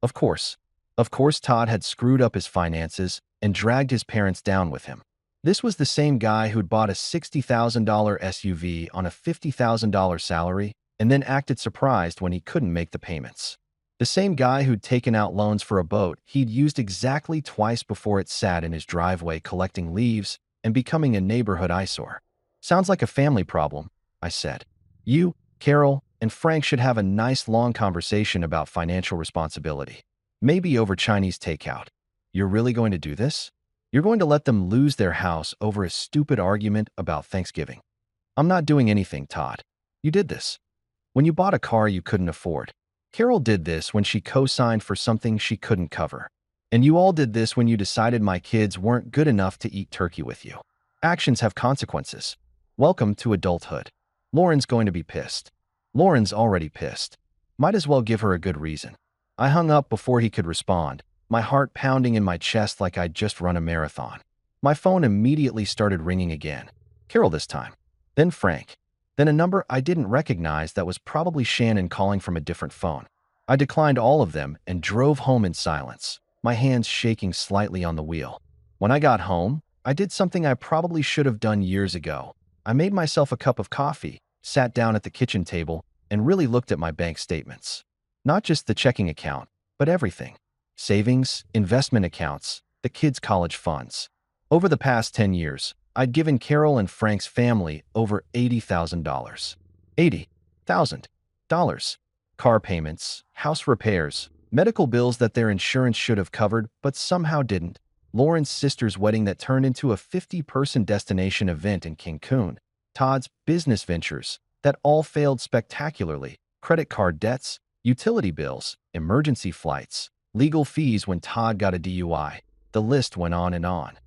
S1: Of course. Of course Todd had screwed up his finances and dragged his parents down with him. This was the same guy who'd bought a $60,000 SUV on a $50,000 salary and then acted surprised when he couldn't make the payments. The same guy who'd taken out loans for a boat he'd used exactly twice before it sat in his driveway collecting leaves and becoming a neighborhood eyesore. Sounds like a family problem, I said. You, Carol, and Frank should have a nice long conversation about financial responsibility. Maybe over Chinese takeout. You're really going to do this? You're going to let them lose their house over a stupid argument about Thanksgiving. I'm not doing anything, Todd. You did this. When you bought a car you couldn't afford. Carol did this when she co-signed for something she couldn't cover. And you all did this when you decided my kids weren't good enough to eat turkey with you. Actions have consequences. Welcome to adulthood. Lauren's going to be pissed. Lauren's already pissed. Might as well give her a good reason. I hung up before he could respond, my heart pounding in my chest like I'd just run a marathon. My phone immediately started ringing again. Carol this time. Then Frank. Then a number I didn't recognize that was probably Shannon calling from a different phone. I declined all of them and drove home in silence, my hands shaking slightly on the wheel. When I got home, I did something I probably should have done years ago. I made myself a cup of coffee, sat down at the kitchen table, and really looked at my bank statements. Not just the checking account, but everything. Savings, investment accounts, the kids' college funds. Over the past 10 years, I'd given Carol and Frank's family over $80,000. $80,000. Car payments, house repairs, medical bills that their insurance should have covered but somehow didn't, Lauren's sister's wedding that turned into a 50-person destination event in Cancun, Todd's business ventures that all failed spectacularly, credit card debts, utility bills, emergency flights, legal fees when Todd got a DUI. The list went on and on.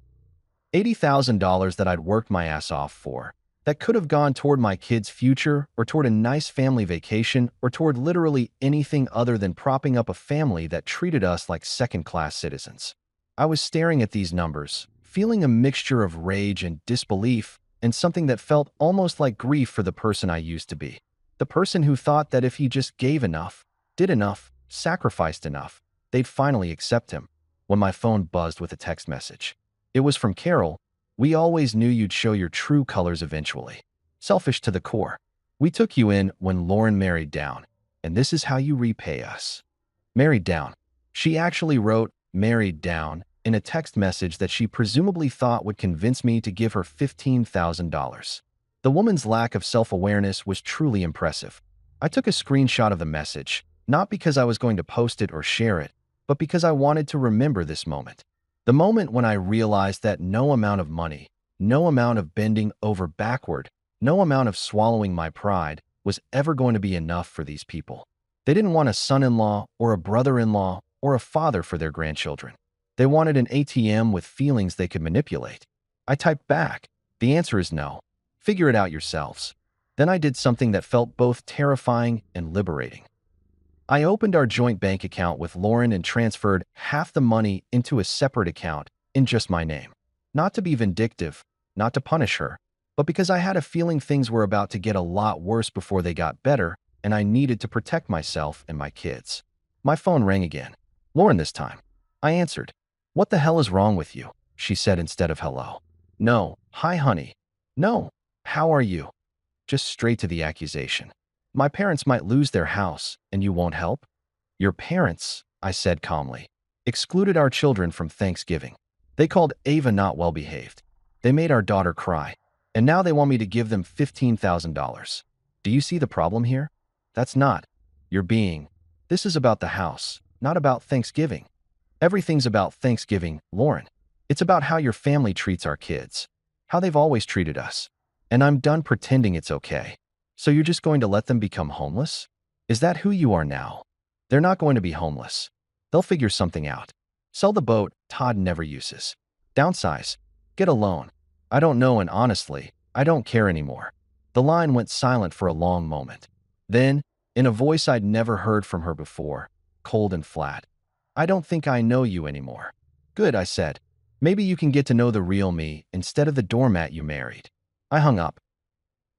S1: $80,000 that I'd worked my ass off for, that could have gone toward my kids' future or toward a nice family vacation or toward literally anything other than propping up a family that treated us like second-class citizens. I was staring at these numbers, feeling a mixture of rage and disbelief and something that felt almost like grief for the person I used to be. The person who thought that if he just gave enough, did enough, sacrificed enough, they'd finally accept him. When my phone buzzed with a text message. It was from Carol. We always knew you'd show your true colors eventually. Selfish to the core. We took you in when Lauren married down, and this is how you repay us. Married down. She actually wrote married down in a text message that she presumably thought would convince me to give her $15,000. The woman's lack of self-awareness was truly impressive. I took a screenshot of the message, not because I was going to post it or share it, but because I wanted to remember this moment. The moment when I realized that no amount of money, no amount of bending over backward, no amount of swallowing my pride was ever going to be enough for these people. They didn't want a son-in-law or a brother-in-law or a father for their grandchildren. They wanted an ATM with feelings they could manipulate. I typed back, the answer is no. Figure it out yourselves. Then I did something that felt both terrifying and liberating. I opened our joint bank account with Lauren and transferred half the money into a separate account in just my name. Not to be vindictive, not to punish her, but because I had a feeling things were about to get a lot worse before they got better, and I needed to protect myself and my kids. My phone rang again. Lauren this time. I answered. What the hell is wrong with you? She said instead of hello. No. Hi, honey. No. How are you? Just straight to the accusation. My parents might lose their house, and you won't help? Your parents, I said calmly, excluded our children from Thanksgiving. They called Ava not well-behaved. They made our daughter cry, and now they want me to give them $15,000. Do you see the problem here? That's not. You're being. This is about the house, not about Thanksgiving. Everything's about Thanksgiving, Lauren. It's about how your family treats our kids, how they've always treated us. And I'm done pretending it's okay. So you're just going to let them become homeless? Is that who you are now? They're not going to be homeless. They'll figure something out. Sell the boat Todd never uses. Downsize. Get a loan. I don't know, and honestly, I don't care anymore. The line went silent for a long moment. Then, in a voice I'd never heard from her before, cold and flat, I don't think I know you anymore. Good, I said. Maybe you can get to know the real me instead of the doormat you married. I hung up.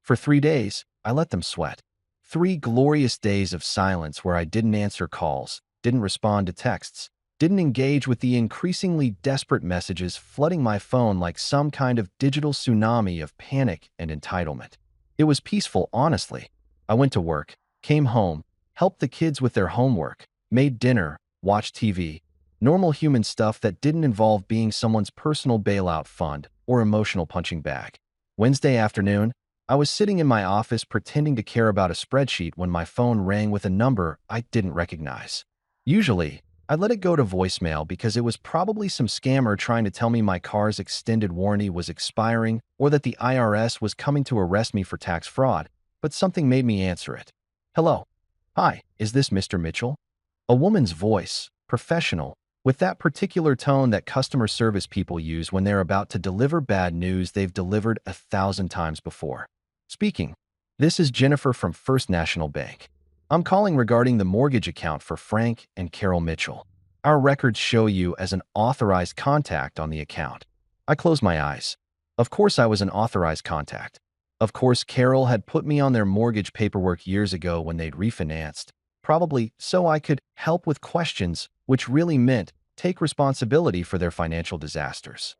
S1: For 3 days, I let them sweat. 3 glorious days of silence where I didn't answer calls, didn't respond to texts, didn't engage with the increasingly desperate messages flooding my phone like some kind of digital tsunami of panic and entitlement. It was peaceful, honestly. I went to work, came home, helped the kids with their homework, made dinner, watched TV, normal human stuff that didn't involve being someone's personal bailout fund or emotional punching bag. Wednesday afternoon, I was sitting in my office pretending to care about a spreadsheet when my phone rang with a number I didn't recognize. Usually, I let it go to voicemail because it was probably some scammer trying to tell me my car's extended warranty was expiring or that the IRS was coming to arrest me for tax fraud, but something made me answer it. Hello. Hi, is this Mr. Mitchell? A woman's voice, professional, with that particular tone that customer service people use when they're about to deliver bad news they've delivered 1,000 times before. Speaking. This is Jennifer from First National Bank. I'm calling regarding the mortgage account for Frank and Carol Mitchell. Our records show you as an authorized contact on the account. I closed my eyes. Of course I was an authorized contact. Of course Carol had put me on their mortgage paperwork years ago when they'd refinanced, probably so I could help with questions, which really meant take responsibility for their financial disasters.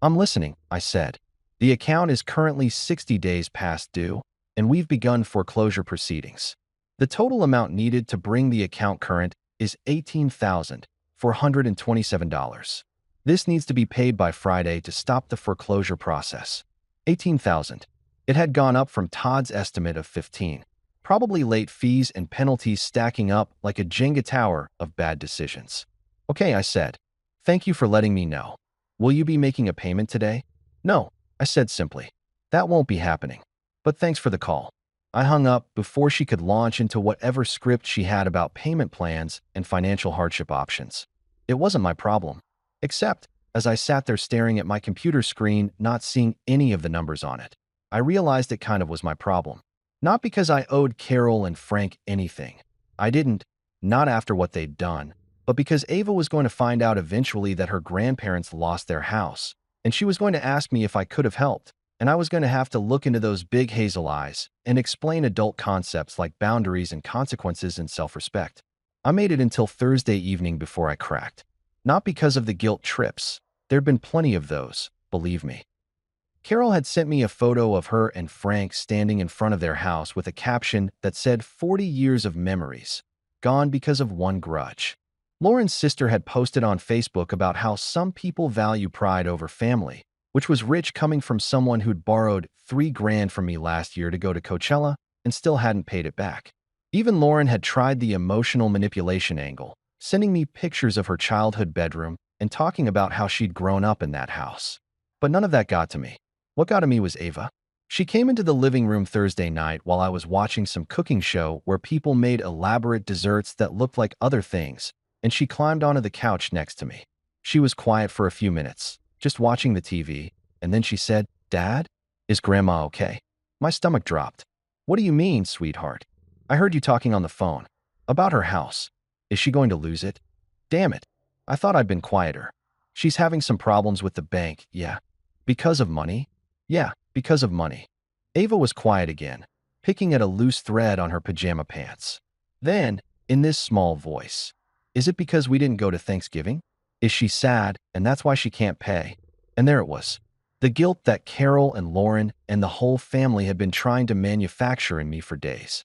S1: I'm listening, I said. The account is currently 60 days past due, and we've begun foreclosure proceedings. The total amount needed to bring the account current is $18,427. This needs to be paid by Friday to stop the foreclosure process. $18,000. It had gone up from Todd's estimate of $15,000. Probably late fees and penalties stacking up like a Jenga tower of bad decisions. Okay, I said. Thank you for letting me know. Will you be making a payment today? No, I said simply. That won't be happening. But thanks for the call. I hung up before she could launch into whatever script she had about payment plans and financial hardship options. It wasn't my problem. Except, As I sat there staring at my computer screen, not seeing any of the numbers on it, I realized it kind of was my problem. Not because I owed Carol and Frank anything. I didn't, not after what they'd done, but because Ava was going to find out eventually that her grandparents lost their house, and she was going to ask me if I could have helped, and I was going to have to look into those big hazel eyes and explain adult concepts like boundaries and consequences and self-respect. I made it until Thursday evening before I cracked. Not because of the guilt trips. There'd been plenty of those, believe me. Carol had sent me a photo of her and Frank standing in front of their house with a caption that said 40 years of memories, gone because of one grudge. Lauren's sister had posted on Facebook about how some people value pride over family, which was rich coming from someone who'd borrowed $3,000 from me last year to go to Coachella and still hadn't paid it back. Even Lauren had tried the emotional manipulation angle, sending me pictures of her childhood bedroom and talking about how she'd grown up in that house. But none of that got to me. What got to me was Ava. She came into the living room Thursday night while I was watching some cooking show where people made elaborate desserts that looked like other things, and she climbed onto the couch next to me. She was quiet for a few minutes, just watching the TV, and then she said, "Dad, is Grandma okay?" My stomach dropped. "What do you mean, sweetheart? I heard you talking on the phone. About her house. Is she going to lose it?" Damn it. I thought I'd been quieter. "She's having some problems with the bank, yeah." "Because of money?" "Yeah, because of money." Ava was quiet again, picking at a loose thread on her pajama pants. Then, in this small voice, "Is it because we didn't go to Thanksgiving? Is she sad, and that's why she can't pay?" And there it was. The guilt that Carol and Lauren and the whole family had been trying to manufacture in me for days.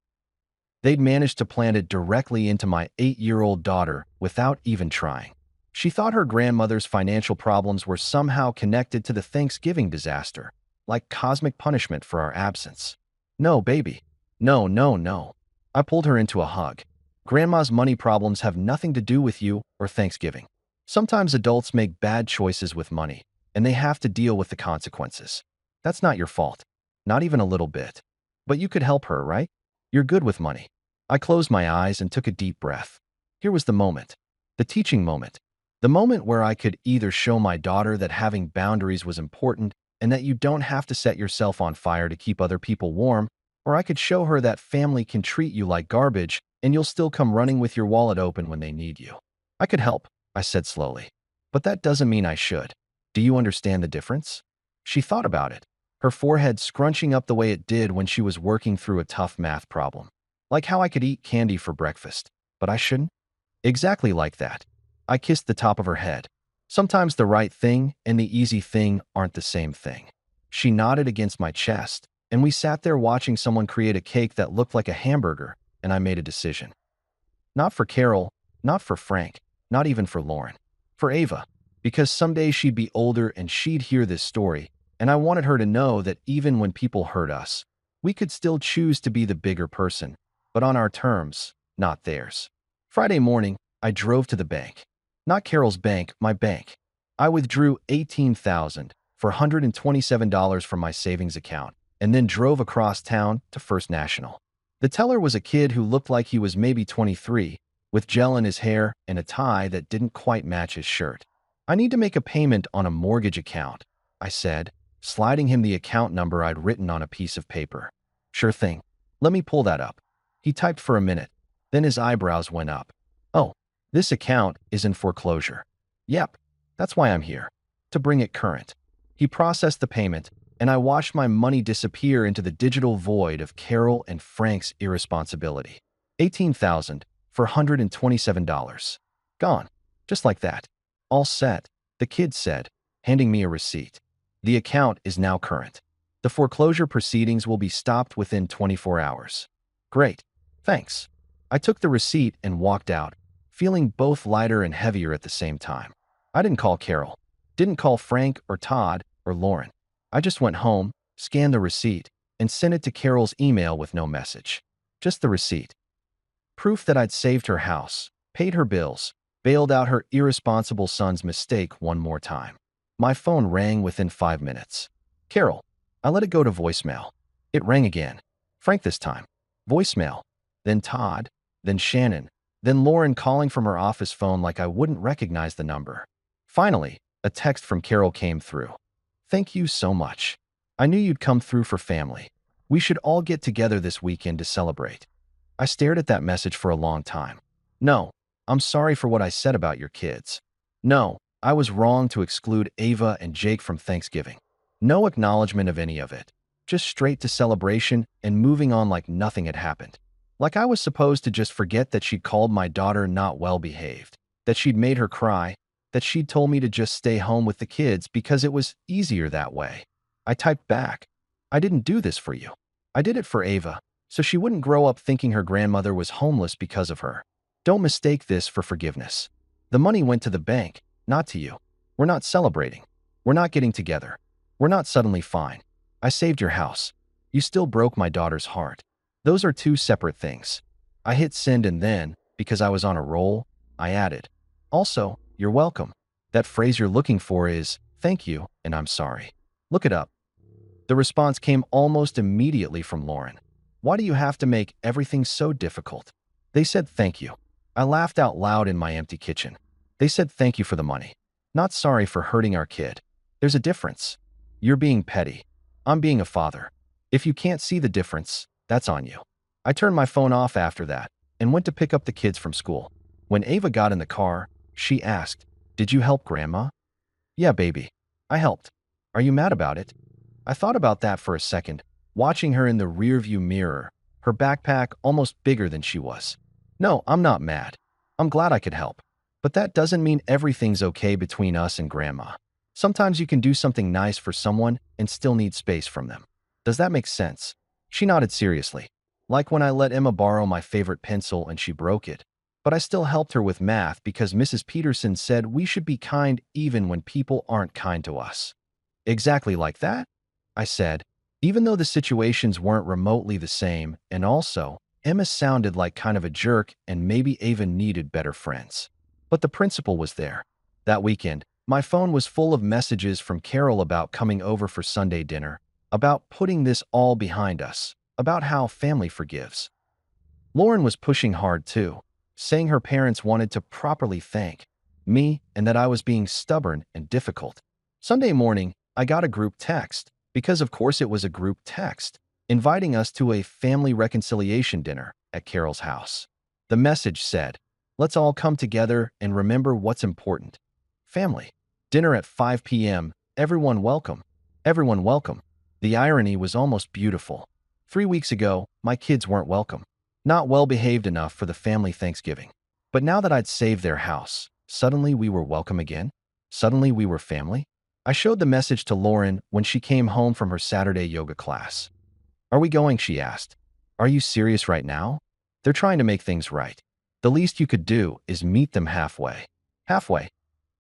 S1: They'd managed to plant it directly into my 8-year-old daughter without even trying. She thought her grandmother's financial problems were somehow connected to the Thanksgiving disaster, like cosmic punishment for our absence. "No, baby. No, no, no." I pulled her into a hug. "Grandma's money problems have nothing to do with you or Thanksgiving. Sometimes adults make bad choices with money, and they have to deal with the consequences. That's not your fault. Not even a little bit. But you could help her, right? You're good with money." I closed my eyes and took a deep breath. Here was the moment. The teaching moment. The moment where I could either show my daughter that having boundaries was important and that you don't have to set yourself on fire to keep other people warm, or I could show her that family can treat you like garbage and you'll still come running with your wallet open when they need you. "I could help," I said slowly. "But that doesn't mean I should. Do you understand the difference?" She thought about it, her forehead scrunching up the way it did when she was working through a tough math problem. "Like how I could eat candy for breakfast, but I shouldn't?" "Exactly like that." I kissed the top of her head. "Sometimes the right thing and the easy thing aren't the same thing." She nodded against my chest, and we sat there watching someone create a cake that looked like a hamburger, and I made a decision. Not for Carol, not for Frank, not even for Lauren. For Ava. Because someday she'd be older and she'd hear this story, and I wanted her to know that even when people hurt us, we could still choose to be the bigger person, but on our terms, not theirs. Friday morning, I drove to the bank. Not Carol's bank, my bank. I withdrew $18,427 from my savings account and then drove across town to First National. The teller was a kid who looked like he was maybe 23, with gel in his hair and a tie that didn't quite match his shirt. "I need to make a payment on a mortgage account," I said, sliding him the account number I'd written on a piece of paper. "Sure thing. Let me pull that up." He typed for a minute. Then his eyebrows went up. "Oh, this account is in foreclosure." "Yep, that's why I'm here. To bring it current." He processed the payment, and I watched my money disappear into the digital void of Carol and Frank's irresponsibility. $18,427. Gone. Just like that. "All set," the kid said, handing me a receipt. "The account is now current. The foreclosure proceedings will be stopped within 24 hours. "Great. Thanks." I took the receipt and walked out, feeling both lighter and heavier at the same time. I didn't call Carol, didn't call Frank or Todd or Lauren. I just went home, scanned the receipt, and sent it to Carol's email with no message. Just the receipt. Proof that I'd saved her house, paid her bills, bailed out her irresponsible son's mistake one more time. My phone rang within 5 minutes. "Carol." I let it go to voicemail. It rang again. Frank this time. Voicemail. Then Todd. Then Shannon. Then Lauren calling from her office phone like I wouldn't recognize the number. Finally, A text from Carol came through. Thank you so much. I knew you'd come through for family. We should all get together this weekend to celebrate. I stared at that message for a long time. No, I'm sorry for what I said about your kids. No, I was wrong to exclude Ava and Jake from Thanksgiving. No acknowledgement of any of it. Just straight to celebration and moving on like nothing had happened. Like I was supposed to just forget that she'd called my daughter not well behaved, that she'd made her cry, that she'd told me to just stay home with the kids because it was easier that way. I typed back, I didn't do this for you. I did it for Ava, so she wouldn't grow up thinking her grandmother was homeless because of her. Don't mistake this for forgiveness. The money went to the bank, not to you. We're not celebrating. We're not getting together. We're not suddenly fine. I saved your house. You still broke my daughter's heart. Those are two separate things. I hit send and then, because I was on a roll, I added. Also, you're welcome. That phrase you're looking for is, thank you, and I'm sorry. Look it up. The response came almost immediately from Lauren. Why do you have to make everything so difficult? They said thank you. I laughed out loud in my empty kitchen. They said thank you for the money. Not sorry for hurting our kid. There's a difference. You're being petty. I'm being a father. If you can't see the difference, that's on you. I turned my phone off after that and went to pick up the kids from school. When Ava got in the car, she asked, Did you help Grandma? Yeah, baby. I helped. Are you mad about it? I thought about that for a second, watching her in the rearview mirror, her backpack almost bigger than she was. No, I'm not mad. I'm glad I could help. But that doesn't mean everything's okay between us and Grandma. Sometimes you can do something nice for someone and still need space from them. Does that make sense? She nodded seriously. Like when I let Emma borrow my favorite pencil and she broke it. But I still helped her with math because Mrs. Peterson said we should be kind even when people aren't kind to us. Exactly like that? I said, even though the situations weren't remotely the same, and also, Emma sounded like kind of a jerk and maybe Ava needed better friends. But the principle was there. That weekend, my phone was full of messages from Carol about coming over for Sunday dinner, about putting this all behind us, about how family forgives. Lauren was pushing hard too, saying her parents wanted to properly thank me and that I was being stubborn and difficult. Sunday morning, I got a group text, because of course it was a group text, inviting us to a family reconciliation dinner at Carol's house. The message said, let's all come together and remember what's important. Family. Dinner at 5 p.m. Everyone welcome. Everyone welcome. The irony was almost beautiful. 3 weeks ago, my kids weren't welcome. Not well behaved enough for the family Thanksgiving. But now that I'd saved their house, suddenly we were welcome again? Suddenly we were family? I showed the message to Lauren when she came home from her Saturday yoga class. Are we going? She asked. Are you serious right now? They're trying to make things right. The least you could do is meet them halfway. Halfway.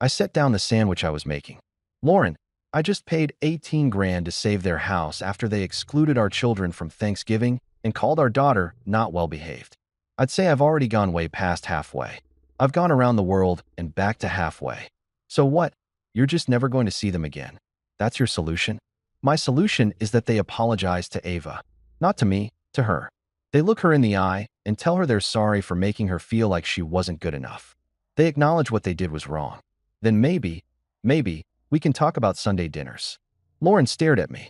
S1: I set down the sandwich I was making. Lauren, I just paid 18 grand to save their house after they excluded our children from Thanksgiving and called our daughter not well behaved. I'd say I've already gone way past halfway. I've gone around the world and back to halfway. So what? You're just never going to see them again. That's your solution? My solution is that they apologize to Ava. Not to me, to her. They look her in the eye and tell her they're sorry for making her feel like she wasn't good enough. They acknowledge what they did was wrong. Then maybe, we can talk about Sunday dinners. Lauren stared at me.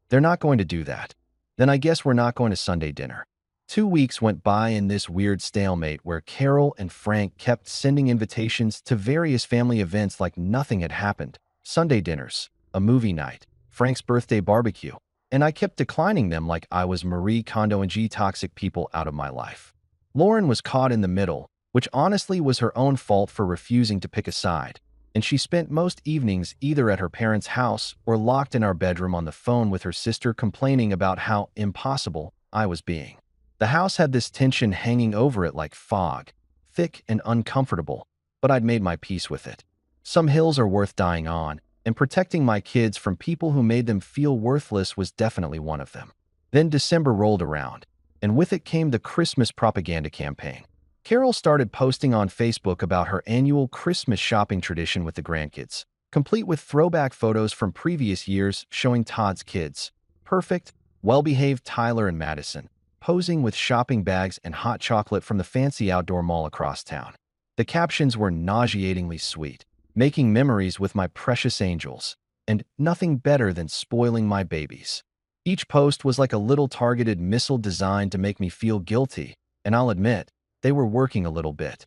S1: They're not going to do that. Then I guess we're not going to Sunday dinner. 2 weeks went by in this weird stalemate where Carol and Frank kept sending invitations to various family events like nothing had happened. Sunday dinners, a movie night, Frank's birthday barbecue, and I kept declining them like I was Marie Kondo and G toxic people out of my life. Lauren was caught in the middle, which honestly was her own fault for refusing to pick a side, and she spent most evenings either at her parents' house or locked in our bedroom on the phone with her sister complaining about how impossible I was being. The house had this tension hanging over it like fog, thick and uncomfortable, but I'd made my peace with it. Some hills are worth dying on, and protecting my kids from people who made them feel worthless was definitely one of them. Then December rolled around, and with it came the Christmas propaganda campaign. Carol started posting on Facebook about her annual Christmas shopping tradition with the grandkids, complete with throwback photos from previous years showing Todd's kids, perfect, well-behaved Tyler and Madison, posing with shopping bags and hot chocolate from the fancy outdoor mall across town. The captions were nauseatingly sweet. making memories with my precious angels, and nothing better than spoiling my babies. Each post was like a little targeted missile designed to make me feel guilty, and I'll admit, they were working a little bit.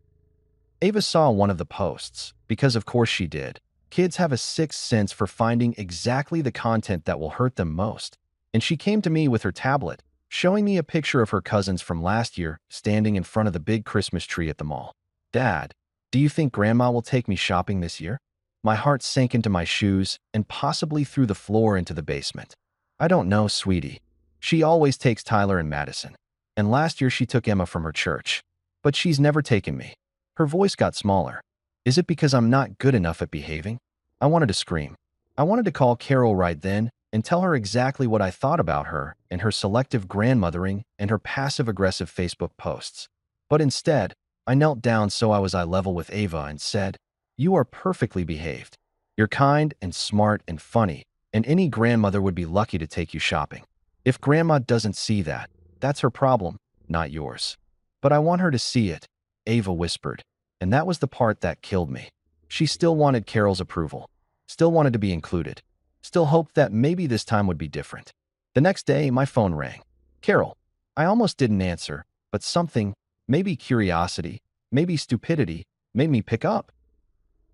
S1: Ava saw one of the posts, because of course she did. Kids have a sixth sense for finding exactly the content that will hurt them most. And she came to me with her tablet, showing me a picture of her cousins from last year standing in front of the big Christmas tree at the mall. Dad, do you think Grandma will take me shopping this year? My heart sank into my shoes and possibly through the floor into the basement. I don't know, sweetie. She always takes Tyler and Madison. And last year she took Emma from her church. But she's never taken me. Her voice got smaller. Is it because I'm not good enough at behaving? I wanted to scream. I wanted to call Carol right then and tell her exactly what I thought about her and her selective grandmothering and her passive-aggressive Facebook posts. But instead, I knelt down so I was eye level with Ava and said, "You are perfectly behaved. You're kind and smart and funny, and any grandmother would be lucky to take you shopping. If Grandma doesn't see that, that's her problem, not yours." "But I want her to see it," Ava whispered, and that was the part that killed me. She still wanted Carol's approval, still wanted to be included, still hoped that maybe this time would be different. The next day, my phone rang. "Carol." I almost didn't answer, but something, maybe curiosity, maybe stupidity, made me pick up.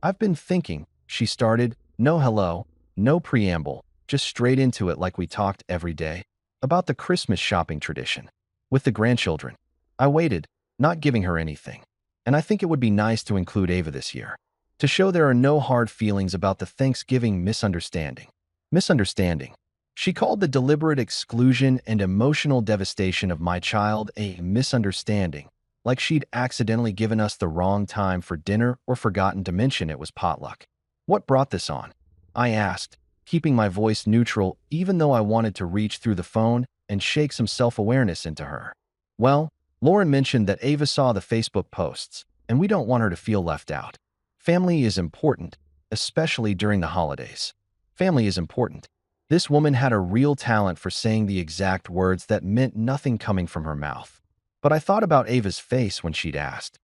S1: "I've been thinking," she started, no hello, no preamble, just straight into it like we talked every day, "about the Christmas shopping tradition. With the grandchildren." I waited, not giving her anything. "And I think it would be nice to include Ava this year, to show there are no hard feelings about the Thanksgiving misunderstanding." Misunderstanding. She called the deliberate exclusion and emotional devastation of my child a misunderstanding, like she'd accidentally given us the wrong time for dinner or forgotten to mention it was potluck. "What brought this on?" I asked, keeping my voice neutral even though I wanted to reach through the phone and shake some self-awareness into her. "Well, Lauren mentioned that Ava saw the Facebook posts, and we don't want her to feel left out. Family is important, especially during the holidays. Family is important." This woman had a real talent for saying the exact words that meant nothing coming from her mouth. But I thought about Ava's face when she'd asked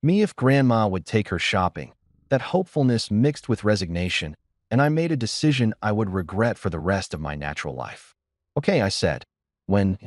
S1: me if Grandma would take her shopping, that hopefulness mixed with resignation, and I made a decision I would regret for the rest of my natural life. "Okay," I said. "When?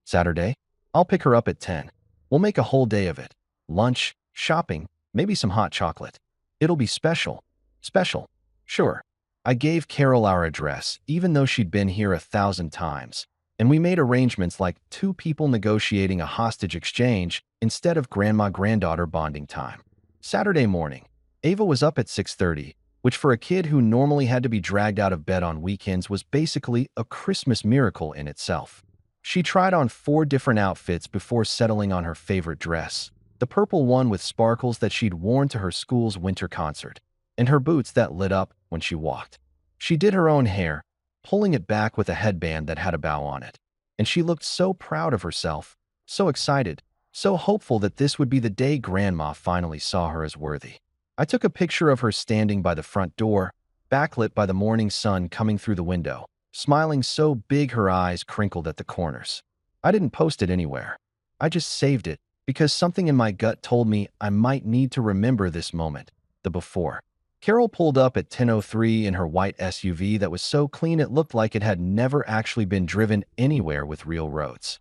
S1: Saturday? I'll pick her up at 10. We'll make a whole day of it. Lunch, shopping, maybe some hot chocolate. It'll be special." "Special. Sure." I gave Carol our address, even though she'd been here 1,000 times, and we made arrangements like two people negotiating a hostage exchange instead of grandma-granddaughter bonding time. Saturday morning, Ava was up at 6:30, which for a kid who normally had to be dragged out of bed on weekends was basically a Christmas miracle in itself. She tried on 4 different outfits before settling on her favorite dress, the purple one with sparkles that she'd worn to her school's winter concert, and her boots that lit up when she walked. She did her own hair, pulling it back with a headband that had a bow on it, and she looked so proud of herself, so excited, so hopeful that this would be the day Grandma finally saw her as worthy. I took a picture of her standing by the front door, backlit by the morning sun coming through the window, smiling so big her eyes crinkled at the corners. I didn't post it anywhere. I just saved it because something in my gut told me I might need to remember this moment, the before. Carol pulled up at 10:03 in her white SUV that was so clean it looked like it had never actually been driven anywhere with real roads.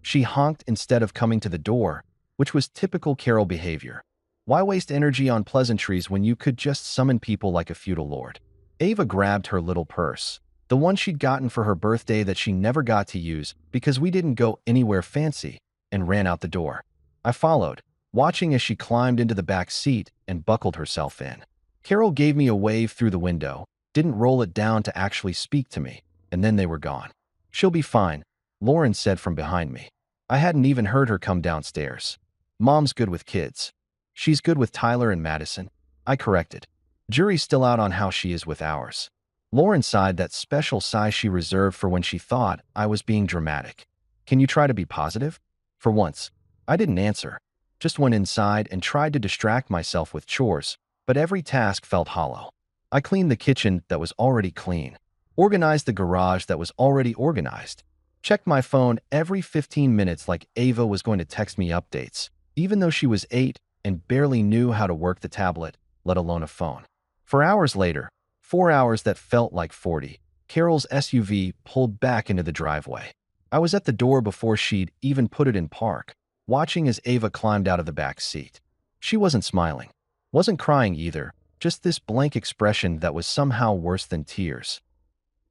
S1: She honked instead of coming to the door, which was typical Carol behavior. Why waste energy on pleasantries when you could just summon people like a feudal lord? Ava grabbed her little purse, the one she'd gotten for her birthday that she never got to use because we didn't go anywhere fancy, and ran out the door. I followed, watching as she climbed into the back seat and buckled herself in. Carol gave me a wave through the window, didn't roll it down to actually speak to me, and then they were gone. "She'll be fine," Lauren said from behind me. I hadn't even heard her come downstairs. "Mom's good with kids. She's good with Tyler and Madison," I corrected. "Jury's still out on how she is with ours." Lauren sighed, that special sigh she reserved for when she thought I was being dramatic. "Can you try to be positive?" For once, I didn't answer, just went inside and tried to distract myself with chores, but every task felt hollow. I cleaned the kitchen that was already clean, organized the garage that was already organized, checked my phone every 15 minutes like Ava was going to text me updates, even though she was 8 and barely knew how to work the tablet, let alone a phone. For hours later, 4 hours that felt like 40, Carol's SUV pulled back into the driveway. I was at the door before she'd even put it in park, watching as Ava climbed out of the back seat. She wasn't smiling, wasn't crying either, just this blank expression that was somehow worse than tears.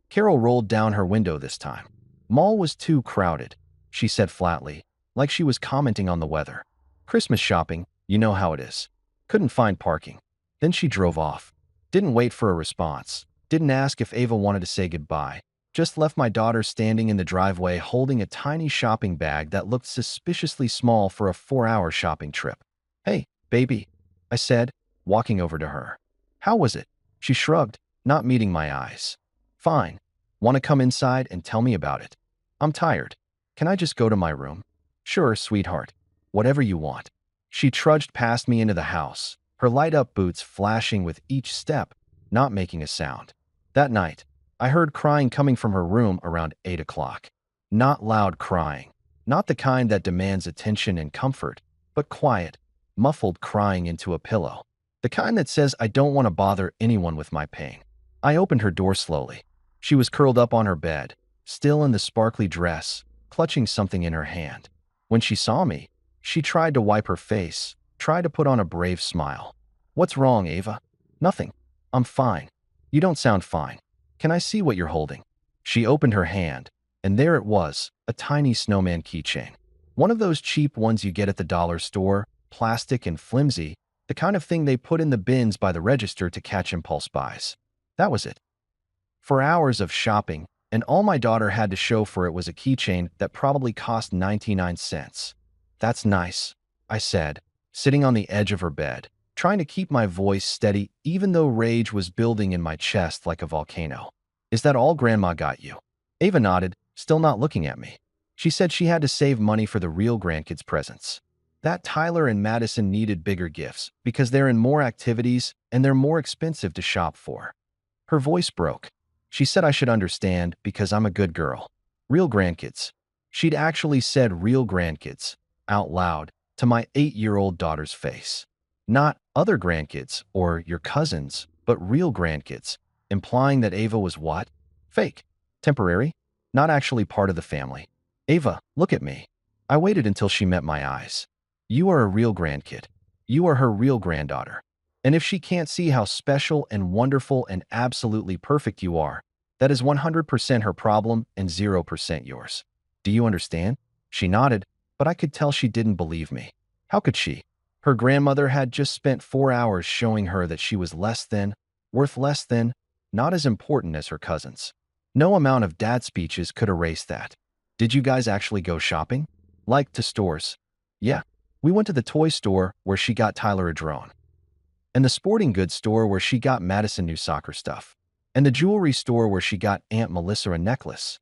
S1: Carol rolled down her window this time. Mall was too crowded, she said flatly, like she was commenting on the weather. Christmas shopping, you know how it is. Couldn't find parking. Then she drove off. Didn't wait for a response. Didn't ask if Ava wanted to say goodbye. Just left my daughter standing in the driveway holding a tiny shopping bag that looked suspiciously small for a 4-hour shopping trip. "Hey, baby," I said, walking over to her. "How was it?" She shrugged, not meeting my eyes. "Fine. Want to come inside and tell me about it?" "I'm tired. Can I just go to my room?" "Sure, sweetheart. Whatever you want." She trudged past me into the house, her light-up boots flashing with each step, not making a sound. That night, I heard crying coming from her room around 8 o'clock. Not loud crying, not the kind that demands attention and comfort, but quiet, muffled crying into a pillow. The kind that says I don't want to bother anyone with my pain. I opened her door slowly. She was curled up on her bed, still in the sparkly dress, clutching something in her hand. When she saw me, she tried to wipe her face, tried to put on a brave smile. "What's wrong, Ava?" "Nothing. I'm fine." "You don't sound fine. Can I see what you're holding?" She opened her hand, and there it was, a tiny snowman keychain. One of those cheap ones you get at the dollar store, plastic and flimsy, the kind of thing they put in the bins by the register to catch impulse buys. That was it. For hours of shopping, and all my daughter had to show for it was a keychain that probably cost 99 cents. "That's nice," I said, sitting on the edge of her bed, trying to keep my voice steady even though rage was building in my chest like a volcano. "Is that all Grandma got you?" Ava nodded, still not looking at me. She said she had to save money for the real grandkids' presents. That Tyler and Madison needed bigger gifts because they're in more activities and they're more expensive to shop for. Her voice broke. She said I should understand because I'm a good girl. Real grandkids. She'd actually said real grandkids, out loud, to my 8-year-old daughter's face. Not other grandkids or your cousins, but real grandkids, implying that Ava was what? Fake. Temporary. Not actually part of the family. "Ava, look at me." I waited until she met my eyes. "You are a real grandkid. You are her real granddaughter. And if she can't see how special and wonderful and absolutely perfect you are, that is 100% her problem and 0% yours. Do you understand?" She nodded, but I could tell she didn't believe me. How could she? Her grandmother had just spent 4 hours showing her that she was less than, worth less than, not as important as her cousins. No amount of dad speeches could erase that. "Did you guys actually go shopping?" "Like to stores." "Yeah. We went to the toy store where she got Tyler a drone. And the sporting goods store where she got Madison new soccer stuff. And the jewelry store where she got Aunt Melissa a necklace."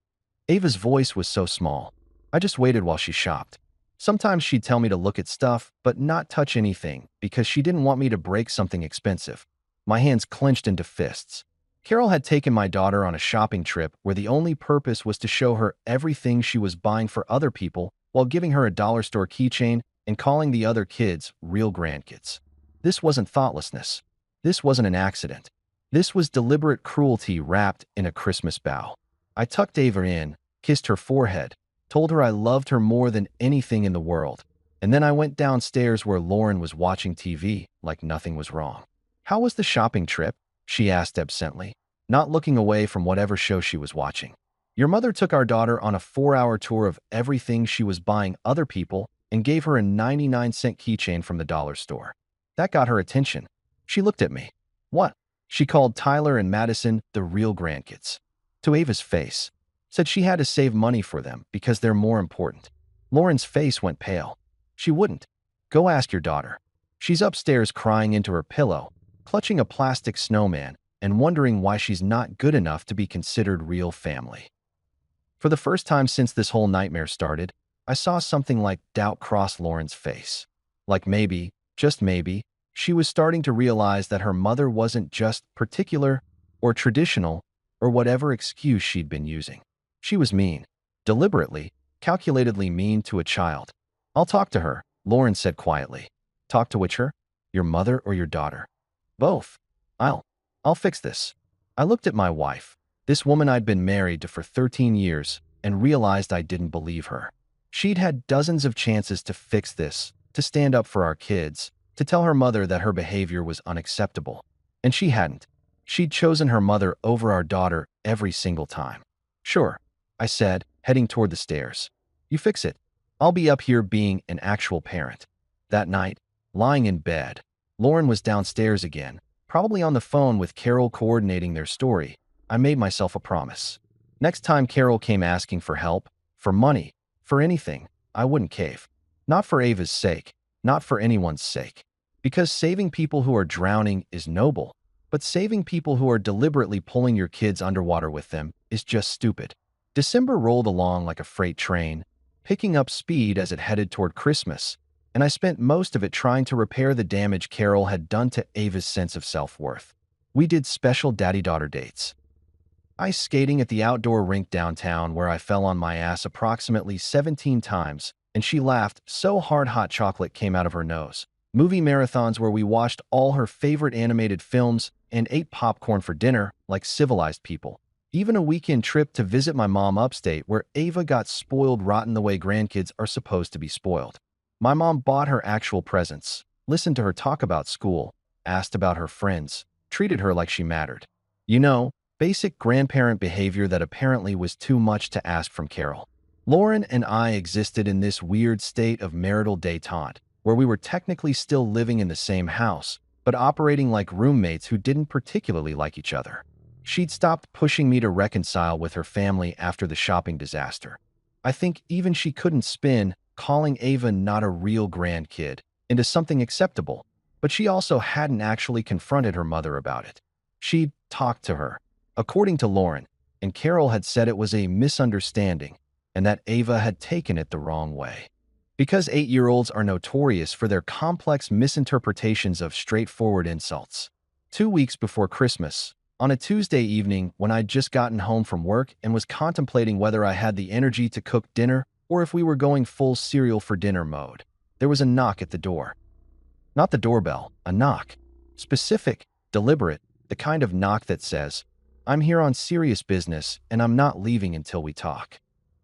S1: Ava's voice was so small. I just waited while she shopped. Sometimes she'd tell me to look at stuff, but not touch anything, because she didn't want me to break something expensive. My hands clenched into fists. Carol had taken my daughter on a shopping trip where the only purpose was to show her everything she was buying for other people while giving her a dollar store keychain and calling the other kids real grandkids. This wasn't thoughtlessness. This wasn't an accident. This was deliberate cruelty wrapped in a Christmas bow. I tucked Ava in, kissed her forehead, told her I loved her more than anything in the world, and then I went downstairs where Lauren was watching TV like nothing was wrong. "How was the shopping trip?" she asked absently, not looking away from whatever show she was watching. "Your mother took our daughter on a 4-hour tour of everything she was buying other people and gave her a 99-cent keychain from the dollar store. That got her attention. She looked at me. What? She called Tyler and Madison the real grandkids. To Ava's face. Said she had to save money for them because they're more important." Lauren's face went pale. "She wouldn't. Go ask your daughter. She's upstairs crying into her pillow, clutching a plastic snowman, and wondering why she's not good enough to be considered real family." For the first time since this whole nightmare started, I saw something like doubt cross Lauren's face. Like maybe, just maybe, she was starting to realize that her mother wasn't just particular or traditional or whatever excuse she'd been using. She was mean, deliberately, calculatedly mean to a child. "I'll talk to her," Lauren said quietly. "Talk to which her? Your mother or your daughter?" "Both." "I'll." I'll fix this. I looked at my wife, this woman I'd been married to for 13 years, and realized I didn't believe her. She'd had dozens of chances to fix this, to stand up for our kids, to tell her mother that her behavior was unacceptable. And she hadn't. She'd chosen her mother over our daughter every single time. Sure, I said, heading toward the stairs. You fix it. I'll be up here being an actual parent. That night, lying in bed, Lauren was downstairs again, probably on the phone with Carol coordinating their story. I made myself a promise. Next time Carol came asking for help, for money, for anything, I wouldn't cave. Not for Ava's sake, not for anyone's sake. Because saving people who are drowning is noble, but saving people who are deliberately pulling your kids underwater with them is just stupid. December rolled along like a freight train, picking up speed as it headed toward Christmas, and I spent most of it trying to repair the damage Carol had done to Ava's sense of self-worth. We did special daddy-daughter dates. Ice skating at the outdoor rink downtown where I fell on my ass approximately 17 times, and she laughed so hard hot chocolate came out of her nose. Movie marathons where we watched all her favorite animated films and ate popcorn for dinner like civilized people. Even a weekend trip to visit my mom upstate where Ava got spoiled rotten the way grandkids are supposed to be spoiled. My mom bought her actual presents, listened to her talk about school, asked about her friends, treated her like she mattered. You know, basic grandparent behavior that apparently was too much to ask from Carol. Lauren and I existed in this weird state of marital détente, where we were technically still living in the same house, but operating like roommates who didn't particularly like each other. She'd stopped pushing me to reconcile with her family after the shopping disaster. I think even she couldn't spin calling Ava not a real grandkid into something acceptable, but she also hadn't actually confronted her mother about it. She'd talked to her, according to Lauren, and Carol had said it was a misunderstanding and that Ava had taken it the wrong way. Because 8-year-olds are notorious for their complex misinterpretations of straightforward insults. 2 weeks before Christmas, on a Tuesday evening when I'd just gotten home from work and was contemplating whether I had the energy to cook dinner or if we were going full cereal for dinner mode, there was a knock at the door. Not the doorbell, a knock. Specific, deliberate, the kind of knock that says, "I'm here on serious business and I'm not leaving until we talk."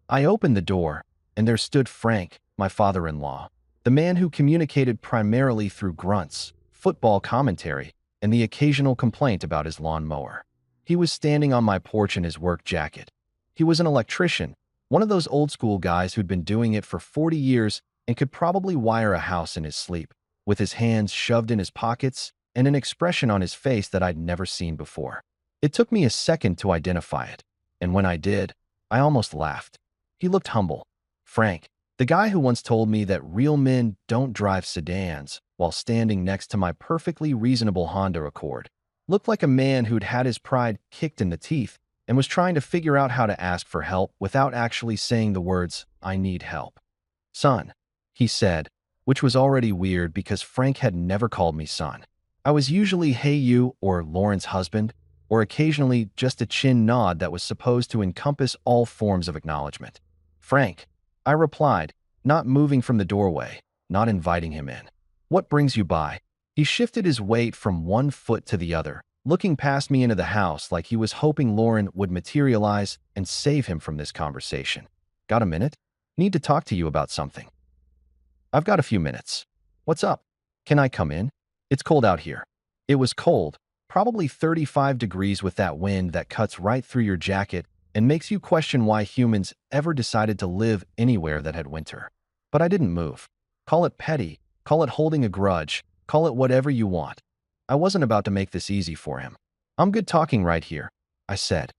S1: I opened the door, and there stood Frank, my father-in-law, the man who communicated primarily through grunts, football commentary, and the occasional complaint about his lawnmower. He was standing on my porch in his work jacket. He was an electrician, one of those old-school guys who'd been doing it for 40 years and could probably wire a house in his sleep, with his hands shoved in his pockets and an expression on his face that I'd never seen before. It took me a second to identify it, and when I did, I almost laughed. He looked humble. Frank, the guy who once told me that real men don't drive sedans while standing next to my perfectly reasonable Honda Accord, looked like a man who'd had his pride kicked in the teeth and was trying to figure out how to ask for help without actually saying the words, "I need help." "Son," he said, which was already weird because Frank had never called me son. I was usually "Hey you" or Lauren's husband, or occasionally just a chin nod that was supposed to encompass all forms of acknowledgement. "Frank," I replied, not moving from the doorway, not inviting him in. "What brings you by?" He shifted his weight from one foot to the other, looking past me into the house like he was hoping Lauren would materialize and save him from this conversation. "Got a minute? Need to talk to you about something." "I've got a few minutes." "What's up? Can I come in? It's cold out here." It was cold, probably 35 degrees with that wind that cuts right through your jacket and makes you question why humans ever decided to live anywhere that had winter. But I didn't move. Call it petty, call it holding a grudge, call it whatever you want. I wasn't about to make this easy for him. "I'm good talking right here," I said.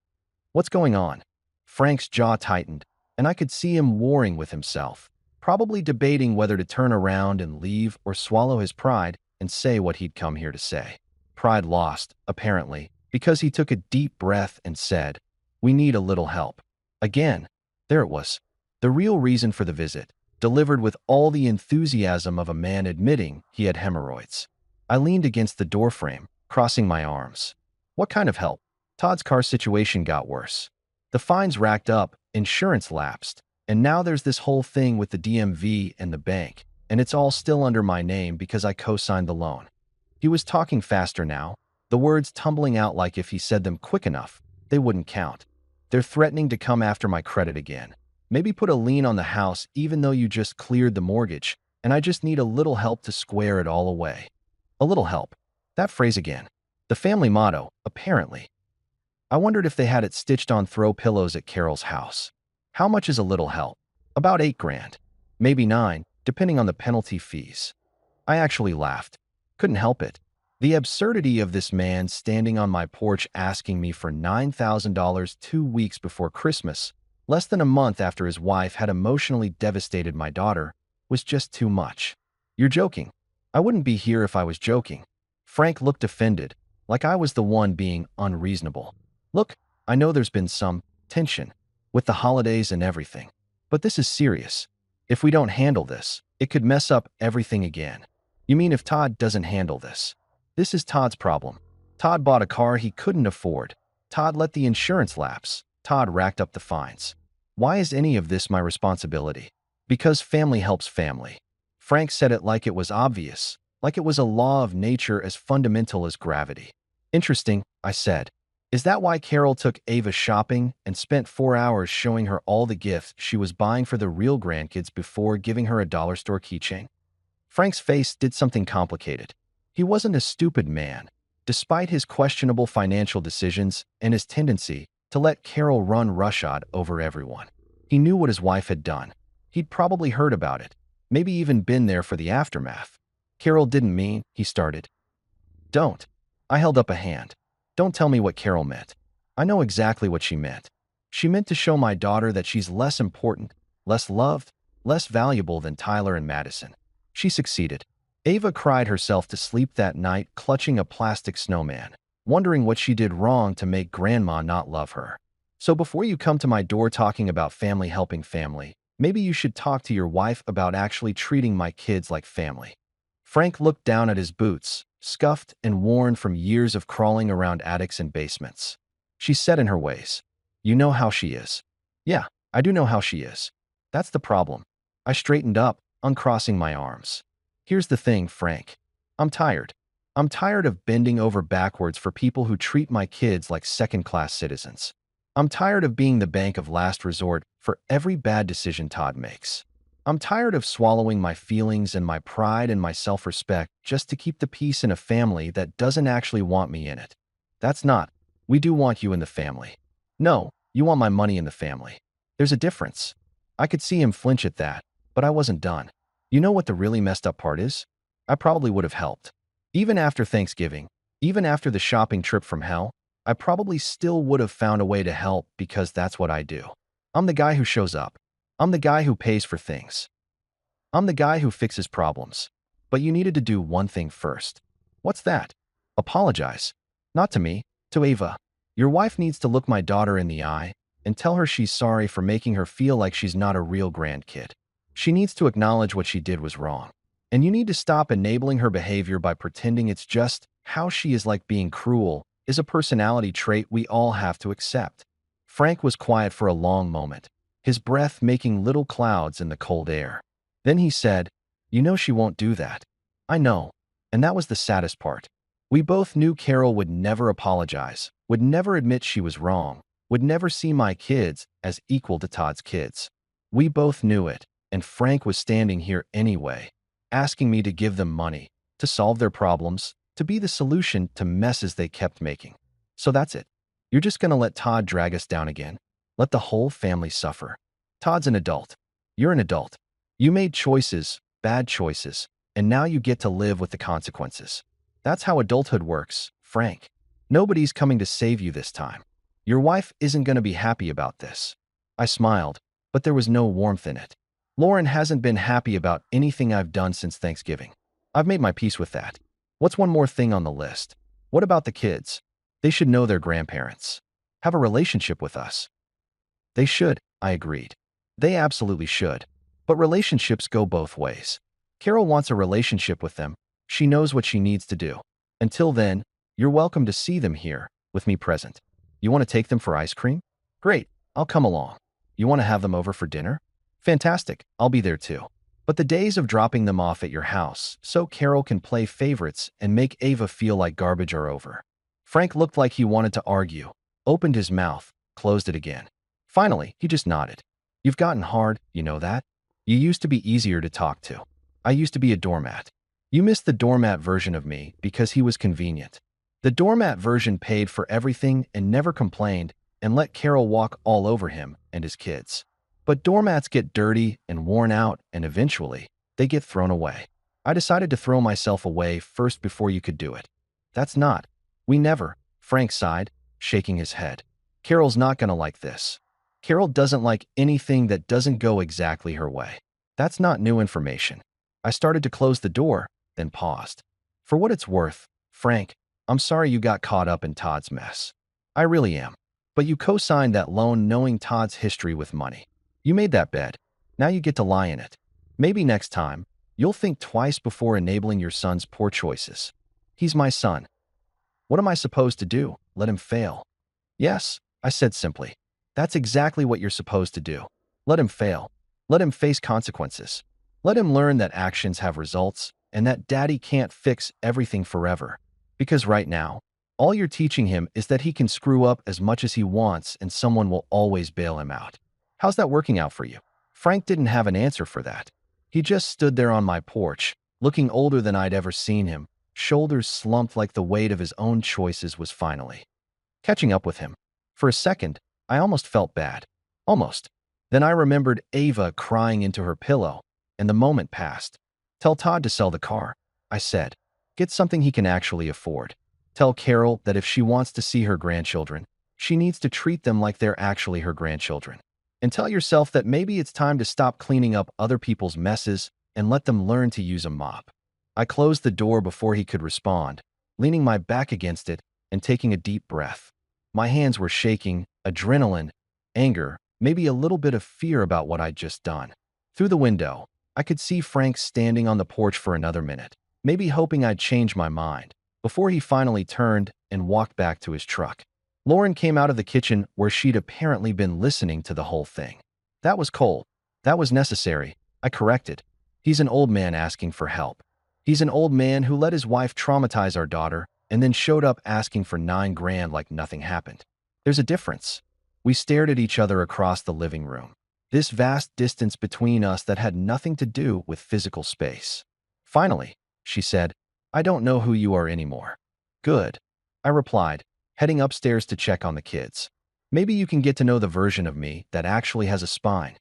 S1: "What's going on?" Frank's jaw tightened, and I could see him warring with himself, probably debating whether to turn around and leave or swallow his pride and say what he'd come here to say. Pride lost, apparently, because he took a deep breath and said, "We need a little help." Again, there it was. The real reason for the visit, delivered with all the enthusiasm of a man admitting he had hemorrhoids. I leaned against the doorframe, crossing my arms. "What kind of help?" "Todd's car situation got worse. The fines racked up, insurance lapsed, and now there's this whole thing with the DMV and the bank, and it's all still under my name because I co-signed the loan." He was talking faster now, The words tumbling out like if he said them quick enough, they wouldn't count. They're threatening to come after my credit again. Maybe put a lien on the house even though you just cleared the mortgage, and I just need a little help to square it all away. A little help. That phrase again. The family motto, apparently. I wondered if they had it stitched on throw pillows at Carol's house. How much is a little help? About 8 grand. Maybe 9, depending on the penalty fees. I actually laughed. Couldn't help it. The absurdity of this man standing on my porch asking me for $9,000 2 weeks before Christmas, less than a month after his wife had emotionally devastated my daughter, was just too much. You're joking. I wouldn't be here if I was joking. Frank looked offended, like I was the one being unreasonable. Look, I know there's been some tension with the holidays and everything, but this is serious. If we don't handle this, it could mess up everything again. You mean if Todd doesn't handle this? This is Todd's problem. Todd bought a car he couldn't afford. Todd let the insurance lapse. Todd racked up the fines. Why is any of this my responsibility? Because family helps family. Frank said it like it was obvious, like it was a law of nature as fundamental as gravity. Interesting, I said. Is that why Carol took Ava shopping and spent 4 hours showing her all the gifts she was buying for the real grandkids before giving her a dollar store keychain? Frank's face did something complicated. He wasn't a stupid man, despite his questionable financial decisions and his tendency to let Carol run roughshod over everyone. He knew what his wife had done. He'd probably heard about it, maybe even been there for the aftermath. Carol didn't mean, he started. Don't. I held up a hand. Don't tell me what Carol meant. I know exactly what she meant. She meant to show my daughter that she's less important, less loved, less valuable than Tyler and Madison. She succeeded. Ava cried herself to sleep that night clutching a plastic snowman, wondering what she did wrong to make Grandma not love her. So before you come to my door talking about family helping family, maybe you should talk to your wife about actually treating my kids like family. Frank looked down at his boots, scuffed and worn from years of crawling around attics and basements. She said in her ways, "You know how she is." Yeah, I do know how she is. That's the problem. I straightened up, uncrossing my arms. Here's the thing, Frank. I'm tired. I'm tired of bending over backwards for people who treat my kids like second-class citizens. I'm tired of being the bank of last resort for every bad decision Todd makes. I'm tired of swallowing my feelings and my pride and my self-respect just to keep the peace in a family that doesn't actually want me in it. That's not, we do want you in the family. No, you want my money in the family. There's a difference. I could see him flinch at that, but I wasn't done. You know what the really messed up part is? I probably would have helped. Even after Thanksgiving, even after the shopping trip from hell, I probably still would have found a way to help because that's what I do. I'm the guy who shows up. I'm the guy who pays for things. I'm the guy who fixes problems. But you needed to do one thing first. What's that? Apologize. Not to me, to Ava. Your wife needs to look my daughter in the eye and tell her she's sorry for making her feel like she's not a real grandkid. She needs to acknowledge what she did was wrong. And you need to stop enabling her behavior by pretending it's just how she is. Like being cruel is a personality trait we all have to accept. Frank was quiet for a long moment, his breath making little clouds in the cold air. Then he said, "You know she won't do that." I know. And that was the saddest part. We both knew Carol would never apologize, would never admit she was wrong, would never see my kids as equal to Todd's kids. We both knew it, and Frank was standing here anyway, asking me to give them money, to solve their problems, to be the solution to messes they kept making. So that's it. You're just gonna let Todd drag us down again? Let the whole family suffer? Todd's an adult. You're an adult. You made choices, bad choices, and now you get to live with the consequences. That's how adulthood works, Frank. Nobody's coming to save you this time. Your wife isn't gonna be happy about this. I smiled, but there was no warmth in it. Lauren hasn't been happy about anything I've done since Thanksgiving. I've made my peace with that. What's one more thing on the list? What about the kids? They should know their grandparents. Have a relationship with us. They should, I agreed. They absolutely should. But relationships go both ways. Carol wants a relationship with them. She knows what she needs to do. Until then, you're welcome to see them here, with me present. You want to take them for ice cream? Great, I'll come along. You want to have them over for dinner? Fantastic, I'll be there too. But the days of dropping them off at your house so Carol can play favorites and make Ava feel like garbage are over. Frank looked like he wanted to argue, opened his mouth, closed it again. Finally, he just nodded. You've gotten hard, you know that? You used to be easier to talk to. I used to be a doormat. You missed the doormat version of me because he was convenient. The doormat version paid for everything and never complained and let Carol walk all over him and his kids. But doormats get dirty and worn out, and eventually, they get thrown away. I decided to throw myself away first before you could do it. That's not. We never, Frank sighed, shaking his head. Carol's not gonna like this. Carol doesn't like anything that doesn't go exactly her way. That's not new information. I started to close the door, then paused. For what it's worth, Frank, I'm sorry you got caught up in Todd's mess. I really am. But you co-signed that loan knowing Todd's history with money. You made that bed. Now you get to lie in it. Maybe next time, you'll think twice before enabling your son's poor choices. He's my son. What am I supposed to do? Let him fail? Yes, I said simply. That's exactly what you're supposed to do. Let him fail. Let him face consequences. Let him learn that actions have results and that daddy can't fix everything forever. Because right now, all you're teaching him is that he can screw up as much as he wants and someone will always bail him out. How's that working out for you? Frank didn't have an answer for that. He just stood there on my porch, looking older than I'd ever seen him, shoulders slumped like the weight of his own choices was finally catching up with him. For a second, I almost felt bad. Almost. Then I remembered Ava crying into her pillow, and the moment passed. Tell Todd to sell the car, I said. Get something he can actually afford. Tell Carol that if she wants to see her grandchildren, she needs to treat them like they're actually her grandchildren. And tell yourself that maybe it's time to stop cleaning up other people's messes and let them learn to use a mop. I closed the door before he could respond, leaning my back against it and taking a deep breath. My hands were shaking, adrenaline, anger, maybe a little bit of fear about what I'd just done. Through the window, I could see Frank standing on the porch for another minute, maybe hoping I'd change my mind, before he finally turned and walked back to his truck. Lauren came out of the kitchen where she'd apparently been listening to the whole thing. That was cold. That was necessary, I corrected. He's an old man asking for help. He's an old man who let his wife traumatize our daughter and then showed up asking for $9,000 like nothing happened. There's a difference. We stared at each other across the living room. This vast distance between us that had nothing to do with physical space. Finally, she said, I don't know who you are anymore. Good, I replied, heading upstairs to check on the kids. Maybe you can get to know the version of me that actually has a spine.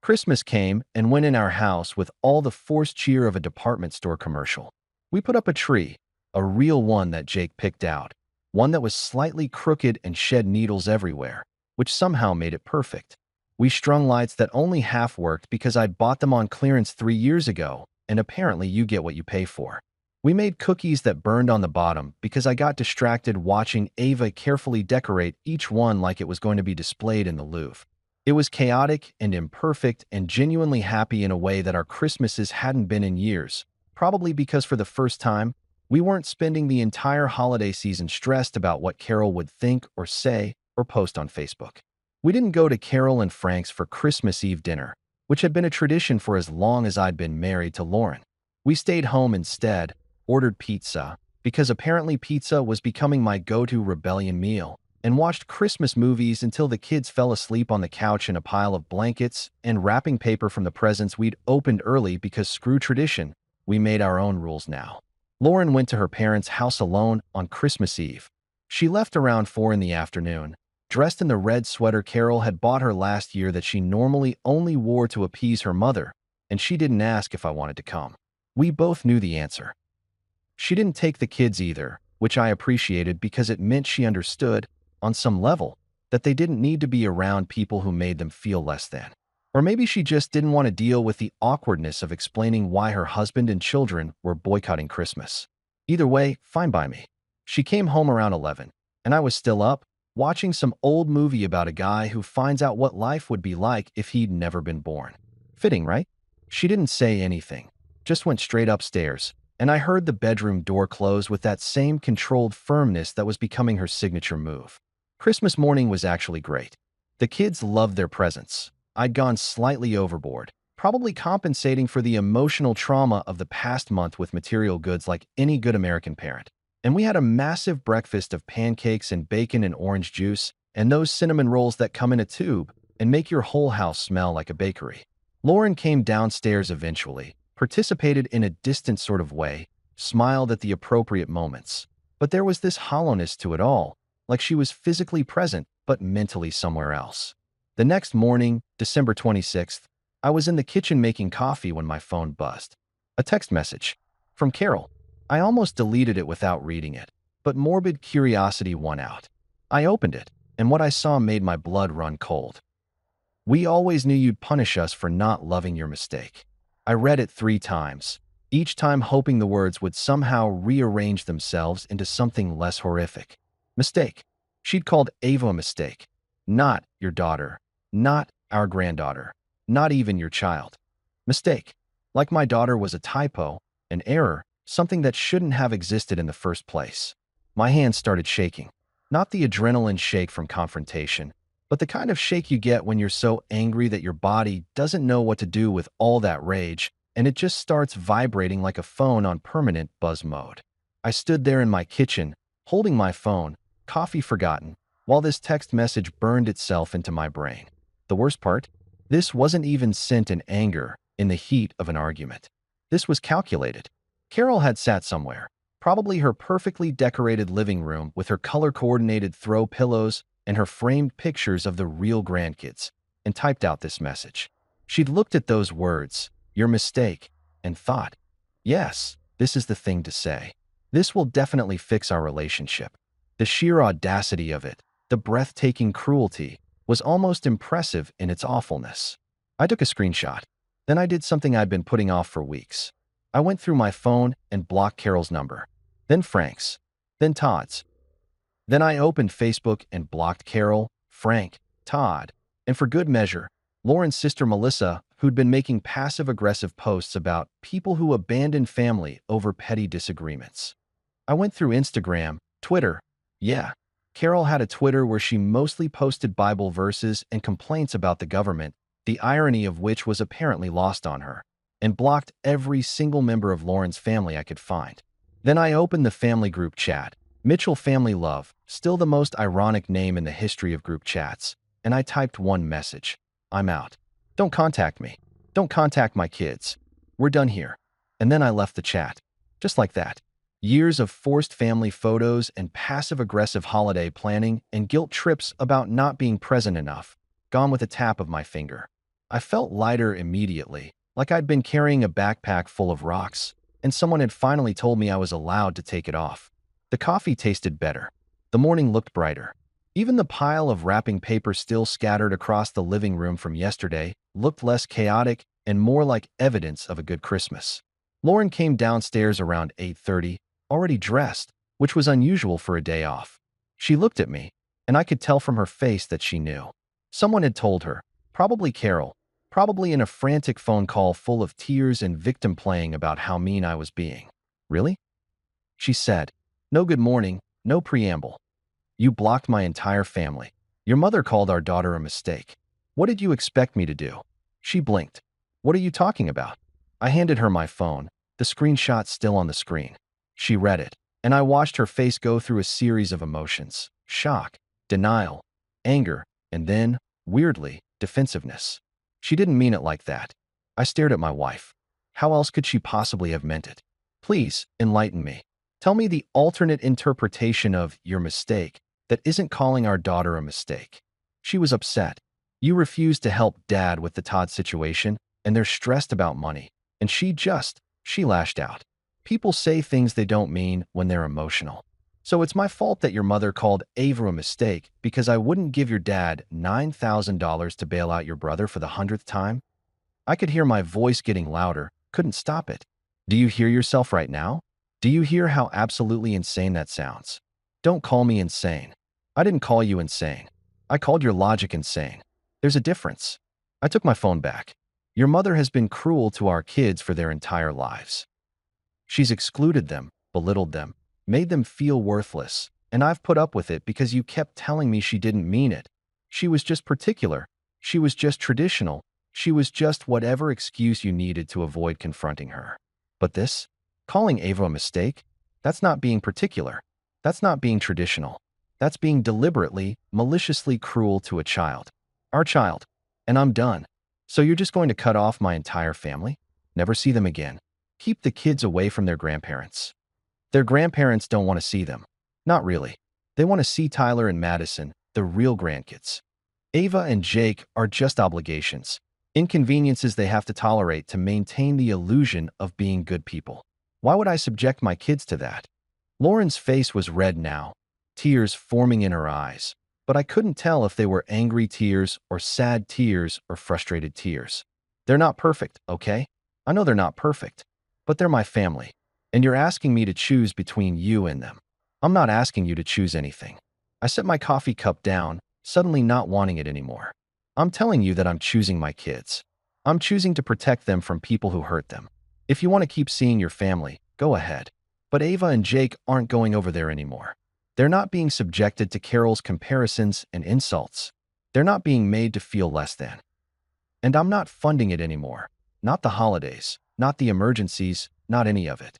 S1: Christmas came and went in our house with all the forced cheer of a department store commercial. We put up a tree, a real one that Jake picked out, one that was slightly crooked and shed needles everywhere, which somehow made it perfect. We strung lights that only half worked because I'd bought them on clearance 3 years ago, and apparently you get what you pay for. We made cookies that burned on the bottom because I got distracted watching Ava carefully decorate each one like it was going to be displayed in the Louvre. It was chaotic and imperfect and genuinely happy in a way that our Christmases hadn't been in years, probably because for the first time, we weren't spending the entire holiday season stressed about what Carol would think or say or post on Facebook. We didn't go to Carol and Frank's for Christmas Eve dinner, which had been a tradition for as long as I'd been married to Lauren. We stayed home instead, ordered pizza, because apparently pizza was becoming my go-to rebellion meal, and watched Christmas movies until the kids fell asleep on the couch in a pile of blankets and wrapping paper from the presents we'd opened early because screw tradition, we made our own rules now. Lauren went to her parents' house alone on Christmas Eve. She left around 4 in the afternoon, dressed in the red sweater Carol had bought her last year that she normally only wore to appease her mother, and she didn't ask if I wanted to come. We both knew the answer. She didn't take the kids either, which I appreciated because it meant she understood, on some level, that they didn't need to be around people who made them feel less than. Or maybe she just didn't want to deal with the awkwardness of explaining why her husband and children were boycotting Christmas. Either way, fine by me. She came home around 11, and I was still up, watching some old movie about a guy who finds out what life would be like if he'd never been born. Fitting, right? She didn't say anything, just went straight upstairs, and I heard the bedroom door close with that same controlled firmness that was becoming her signature move. Christmas morning was actually great. The kids loved their presents. I'd gone slightly overboard, probably compensating for the emotional trauma of the past month with material goods like any good American parent. And we had a massive breakfast of pancakes and bacon and orange juice, and those cinnamon rolls that come in a tube and make your whole house smell like a bakery. Lauren came downstairs eventually, participated in a distant sort of way, smiled at the appropriate moments. But there was this hollowness to it all, like she was physically present but mentally somewhere else. The next morning, December 26th, I was in the kitchen making coffee when my phone buzzed. A text message from Carol. I almost deleted it without reading it, but morbid curiosity won out. I opened it, and what I saw made my blood run cold. We always knew you'd punish us for not loving your mistake. I read it 3 times, each time hoping the words would somehow rearrange themselves into something less horrific. Mistake. She'd called Ava a mistake. Not your daughter. Not our granddaughter. Not even your child. Mistake. Like my daughter was a typo, an error, something that shouldn't have existed in the first place. My hands started shaking. Not the adrenaline shake from confrontation, but the kind of shake you get when you're so angry that your body doesn't know what to do with all that rage, and it just starts vibrating like a phone on permanent buzz mode. I stood there in my kitchen, holding my phone, coffee forgotten, while this text message burned itself into my brain. The worst part? This wasn't even sent in anger, in the heat of an argument. This was calculated. Carol had sat somewhere, probably her perfectly decorated living room with her color-coordinated throw pillows and her framed pictures of the real grandkids, and typed out this message. She'd looked at those words, "Your mistake," and thought, yes, this is the thing to say. This will definitely fix our relationship. The sheer audacity of it, the breathtaking cruelty, was almost impressive in its awfulness. I took a screenshot. Then I did something I'd been putting off for weeks. I went through my phone and blocked Carol's number, then Frank's, then Todd's. Then I opened Facebook and blocked Carol, Frank, Todd, and for good measure, Lauren's sister Melissa, who'd been making passive-aggressive posts about people who abandon family over petty disagreements. I went through Instagram, Twitter. Yeah, Carol had a Twitter where she mostly posted Bible verses and complaints about the government, the irony of which was apparently lost on her, and blocked every single member of Lauren's family I could find. Then I opened the family group chat, Mitchell Family Love, still the most ironic name in the history of group chats, and I typed one message. I'm out. Don't contact me. Don't contact my kids. We're done here. And then I left the chat. Just like that. Years of forced family photos and passive-aggressive holiday planning and guilt trips about not being present enough, gone with a tap of my finger. I felt lighter immediately, like I'd been carrying a backpack full of rocks, and someone had finally told me I was allowed to take it off. The coffee tasted better. The morning looked brighter. Even the pile of wrapping paper still scattered across the living room from yesterday looked less chaotic and more like evidence of a good Christmas. Lauren came downstairs around 8:30, already dressed, which was unusual for a day off. She looked at me, and I could tell from her face that she knew. Someone had told her, probably Carol, probably in a frantic phone call full of tears and victim playing about how mean I was being. Really? She said, no good morning, no preamble. You blocked my entire family. Your mother called our daughter a mistake. What did you expect me to do? She blinked. What are you talking about? I handed her my phone, the screenshot still on the screen. She read it, and I watched her face go through a series of emotions: shock, denial, anger, and then, weirdly, defensiveness. She didn't mean it like that. I stared at my wife. How else could she possibly have meant it? Please, enlighten me. Tell me the alternate interpretation of your mistake that isn't calling our daughter a mistake. She was upset. You refused to help Dad with the Todd situation, and they're stressed about money. And she lashed out. People say things they don't mean when they're emotional. So it's my fault that your mother called Ava a mistake because I wouldn't give your dad $9,000 to bail out your brother for the 100th time? I could hear my voice getting louder, couldn't stop it. Do you hear yourself right now? Do you hear how absolutely insane that sounds? Don't call me insane. I didn't call you insane. I called your logic insane. There's a difference. I took my phone back. Your mother has been cruel to our kids for their entire lives. She's excluded them, belittled them, made them feel worthless, and I've put up with it because you kept telling me she didn't mean it. She was just particular. She was just traditional. She was just whatever excuse you needed to avoid confronting her. But this? Calling Ava a mistake? That's not being particular. That's not being traditional. That's being deliberately, maliciously cruel to a child. Our child. And I'm done. So you're just going to cut off my entire family? Never see them again. Keep the kids away from their grandparents. Their grandparents don't want to see them. Not really. They want to see Tyler and Madison, the real grandkids. Ava and Jake are just obligations, inconveniences they have to tolerate to maintain the illusion of being good people. Why would I subject my kids to that? Lauren's face was red now, tears forming in her eyes, but I couldn't tell if they were angry tears or sad tears or frustrated tears. They're not perfect, okay? I know they're not perfect, but they're my family, and you're asking me to choose between you and them. I'm not asking you to choose anything. I set my coffee cup down, suddenly not wanting it anymore. I'm telling you that I'm choosing my kids. I'm choosing to protect them from people who hurt them. If you want to keep seeing your family, go ahead. But Ava and Jake aren't going over there anymore. They're not being subjected to Carol's comparisons and insults. They're not being made to feel less than. And I'm not funding it anymore. Not the holidays, not the emergencies, not any of it.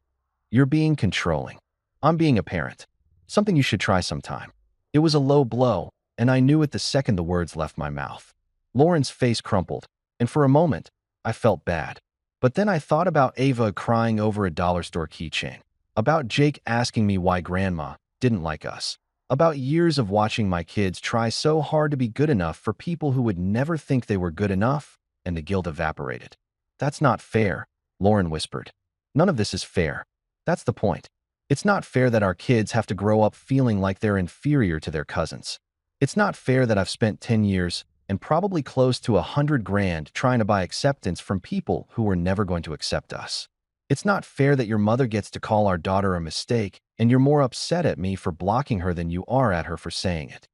S1: You're being controlling. I'm being a parent. Something you should try sometime. It was a low blow, and I knew it the second the words left my mouth. Lauren's face crumpled, and for a moment, I felt bad. But then I thought about Ava crying over a dollar store keychain, about Jake asking me why Grandma didn't like us, about years of watching my kids try so hard to be good enough for people who would never think they were good enough, and the guilt evaporated. That's not fair, Lauren whispered. None of this is fair. That's the point. It's not fair that our kids have to grow up feeling like they're inferior to their cousins. It's not fair that I've spent 10 years and probably close to $100,000 trying to buy acceptance from people who were never going to accept us. It's not fair that your mother gets to call our daughter a mistake and you're more upset at me for blocking her than you are at her for saying it.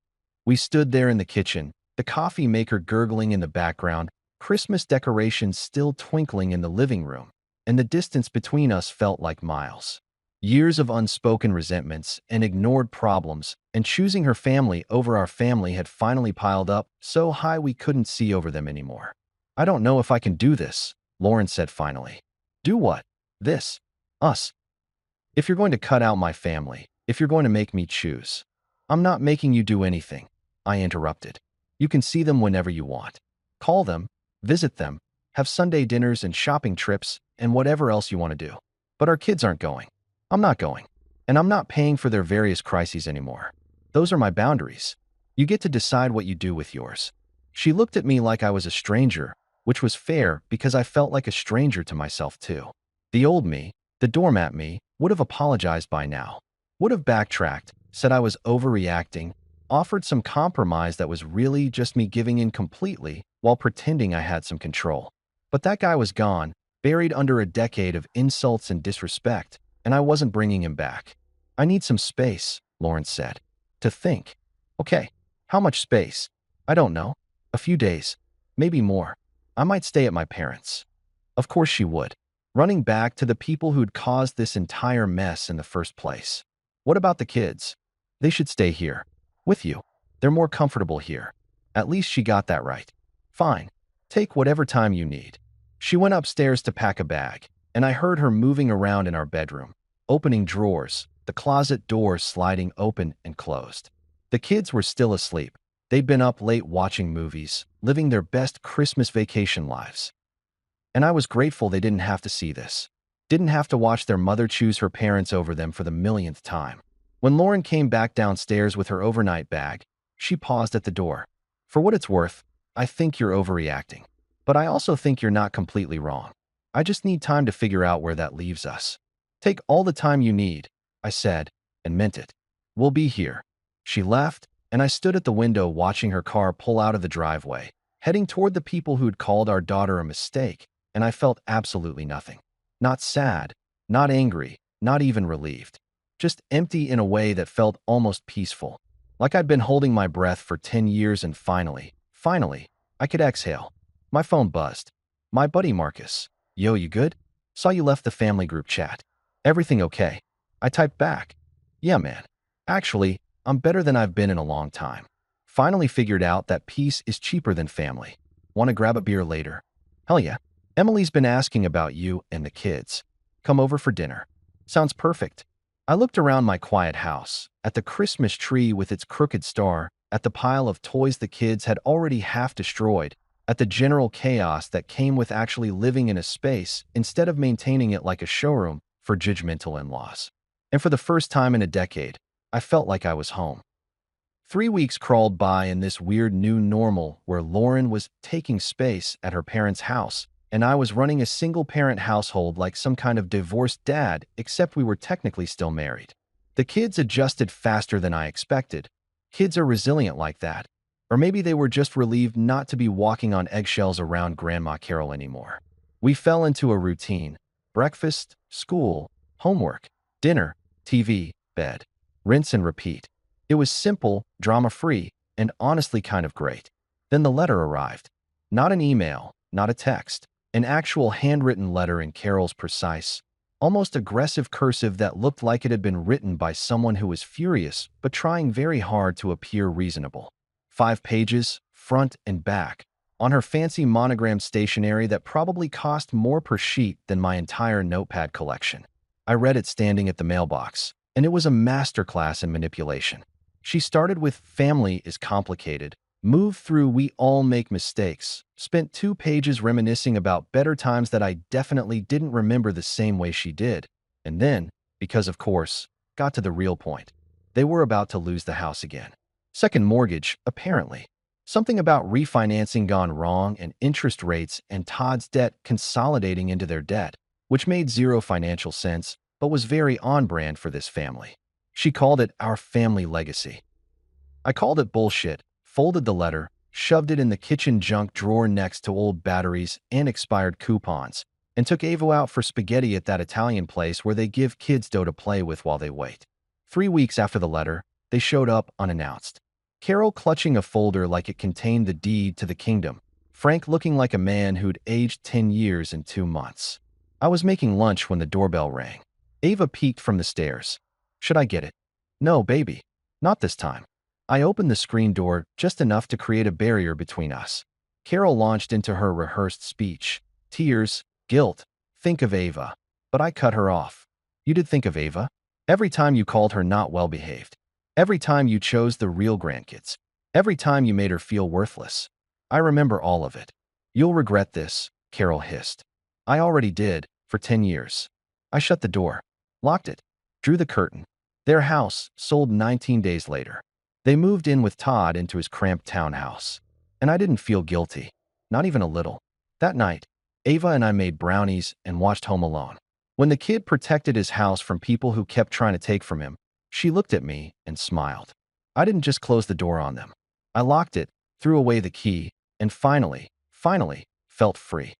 S1: We stood there in the kitchen, the coffee maker gurgling in the background, Christmas decorations still twinkling in the living room, and the distance between us felt like miles. Years of unspoken resentments and ignored problems, and choosing her family over our family had finally piled up so high we couldn't see over them anymore. I don't know if I can do this, Lauren said finally. Do what? This. Us. If you're going to cut out my family, if you're going to make me choose. I'm not making you do anything, I interrupted. You can see them whenever you want. Call them, visit them, have Sunday dinners and shopping trips, and whatever else you want to do. But our kids aren't going. I'm not going. And I'm not paying for their various crises anymore. Those are my boundaries. You get to decide what you do with yours. She looked at me like I was a stranger, which was fair because I felt like a stranger to myself too. The old me, the doormat me, would have apologized by now. Would have backtracked, said I was overreacting, offered some compromise that was really just me giving in completely while pretending I had some control. But that guy was gone, buried under a decade of insults and disrespect, and I wasn't bringing him back. I need some space, Lauren said. To think. Okay, how much space? I don't know. A few days. Maybe more. I might stay at my parents'. Of course she would. Running back to the people who'd caused this entire mess in the first place. What about the kids? They should stay here. With you. They're more comfortable here. At least she got that right. Fine. Take whatever time you need. She went upstairs to pack a bag, and I heard her moving around in our bedroom, opening drawers, the closet doors sliding open and closed. The kids were still asleep. They'd been up late watching movies, living their best Christmas vacation lives. And I was grateful they didn't have to see this. Didn't have to watch their mother choose her parents over them for the millionth time. When Lauren came back downstairs with her overnight bag, she paused at the door. For what it's worth, I think you're overreacting. But I also think you're not completely wrong. I just need time to figure out where that leaves us. Take all the time you need, I said, and meant it. We'll be here. She left, and I stood at the window watching her car pull out of the driveway, heading toward the people who'd called our daughter a mistake, and I felt absolutely nothing. Not sad, not angry, not even relieved. Just empty in a way that felt almost peaceful. Like I'd been holding my breath for 10 years and finally, I could exhale. My phone buzzed. My buddy Marcus. Yo, you good? Saw you left the family group chat. Everything okay? I typed back. Yeah, man. Actually, I'm better than I've been in a long time. Finally figured out that peace is cheaper than family. Want to grab a beer later? Hell yeah. Emily's been asking about you and the kids. Come over for dinner. Sounds perfect. I looked around my quiet house, at the Christmas tree with its crooked star, at the pile of toys the kids had already half destroyed, at the general chaos that came with actually living in a space instead of maintaining it like a showroom for judgmental in-laws. And for the first time in a decade, I felt like I was home. 3 weeks crawled by in this weird new normal where Lauren was taking space at her parents' house, and I was running a single-parent household like some kind of divorced dad, except we were technically still married. The kids adjusted faster than I expected. Kids are resilient like that. Or maybe they were just relieved not to be walking on eggshells around Grandma Carol anymore. We fell into a routine: breakfast, school, homework, dinner, TV, bed. Rinse and repeat. It was simple, drama-free, and honestly kind of great. Then the letter arrived. Not an email, not a text. An actual handwritten letter in Carol's precise, almost aggressive cursive that looked like it had been written by someone who was furious but trying very hard to appear reasonable. 5 pages, front and back, on her fancy monogram stationery that probably cost more per sheet than my entire notepad collection. I read it standing at the mailbox, and it was a masterclass in manipulation. She started with "Family is complicated," moved through "We all make mistakes," spent 2 pages reminiscing about better times that I definitely didn't remember the same way she did, and then, because of course, got to the real point. They were about to lose the house again. Second mortgage, apparently. Something about refinancing gone wrong and interest rates and Todd's debt consolidating into their debt, which made zero financial sense, but was very on-brand for this family. She called it "our family legacy." I called it bullshit, folded the letter, shoved it in the kitchen junk drawer next to old batteries and expired coupons, and took Avo out for spaghetti at that Italian place where they give kids dough to play with while they wait. 3 weeks after the letter, they showed up unannounced. Carol clutching a folder like it contained the deed to the kingdom, Frank looking like a man who'd aged 10 years in 2 months. I was making lunch when the doorbell rang. Ava peeked from the stairs. "Should I get it?" "No, baby. Not this time." I opened the screen door just enough to create a barrier between us. Carol launched into her rehearsed speech. Tears, guilt, think of Ava. But I cut her off. "You did think of Ava? Every time you called her not well-behaved. Every time you chose the real grandkids. Every time you made her feel worthless. I remember all of it." "You'll regret this," Carol hissed. "I already did, for 10 years. I shut the door, locked it, drew the curtain. Their house sold 19 days later. They moved in with Todd into his cramped townhouse. And I didn't feel guilty, not even a little. That night, Ava and I made brownies and watched Home Alone. When the kid protected his house from people who kept trying to take from him, she looked at me and smiled. I didn't just close the door on them. I locked it, threw away the key, and finally, felt free.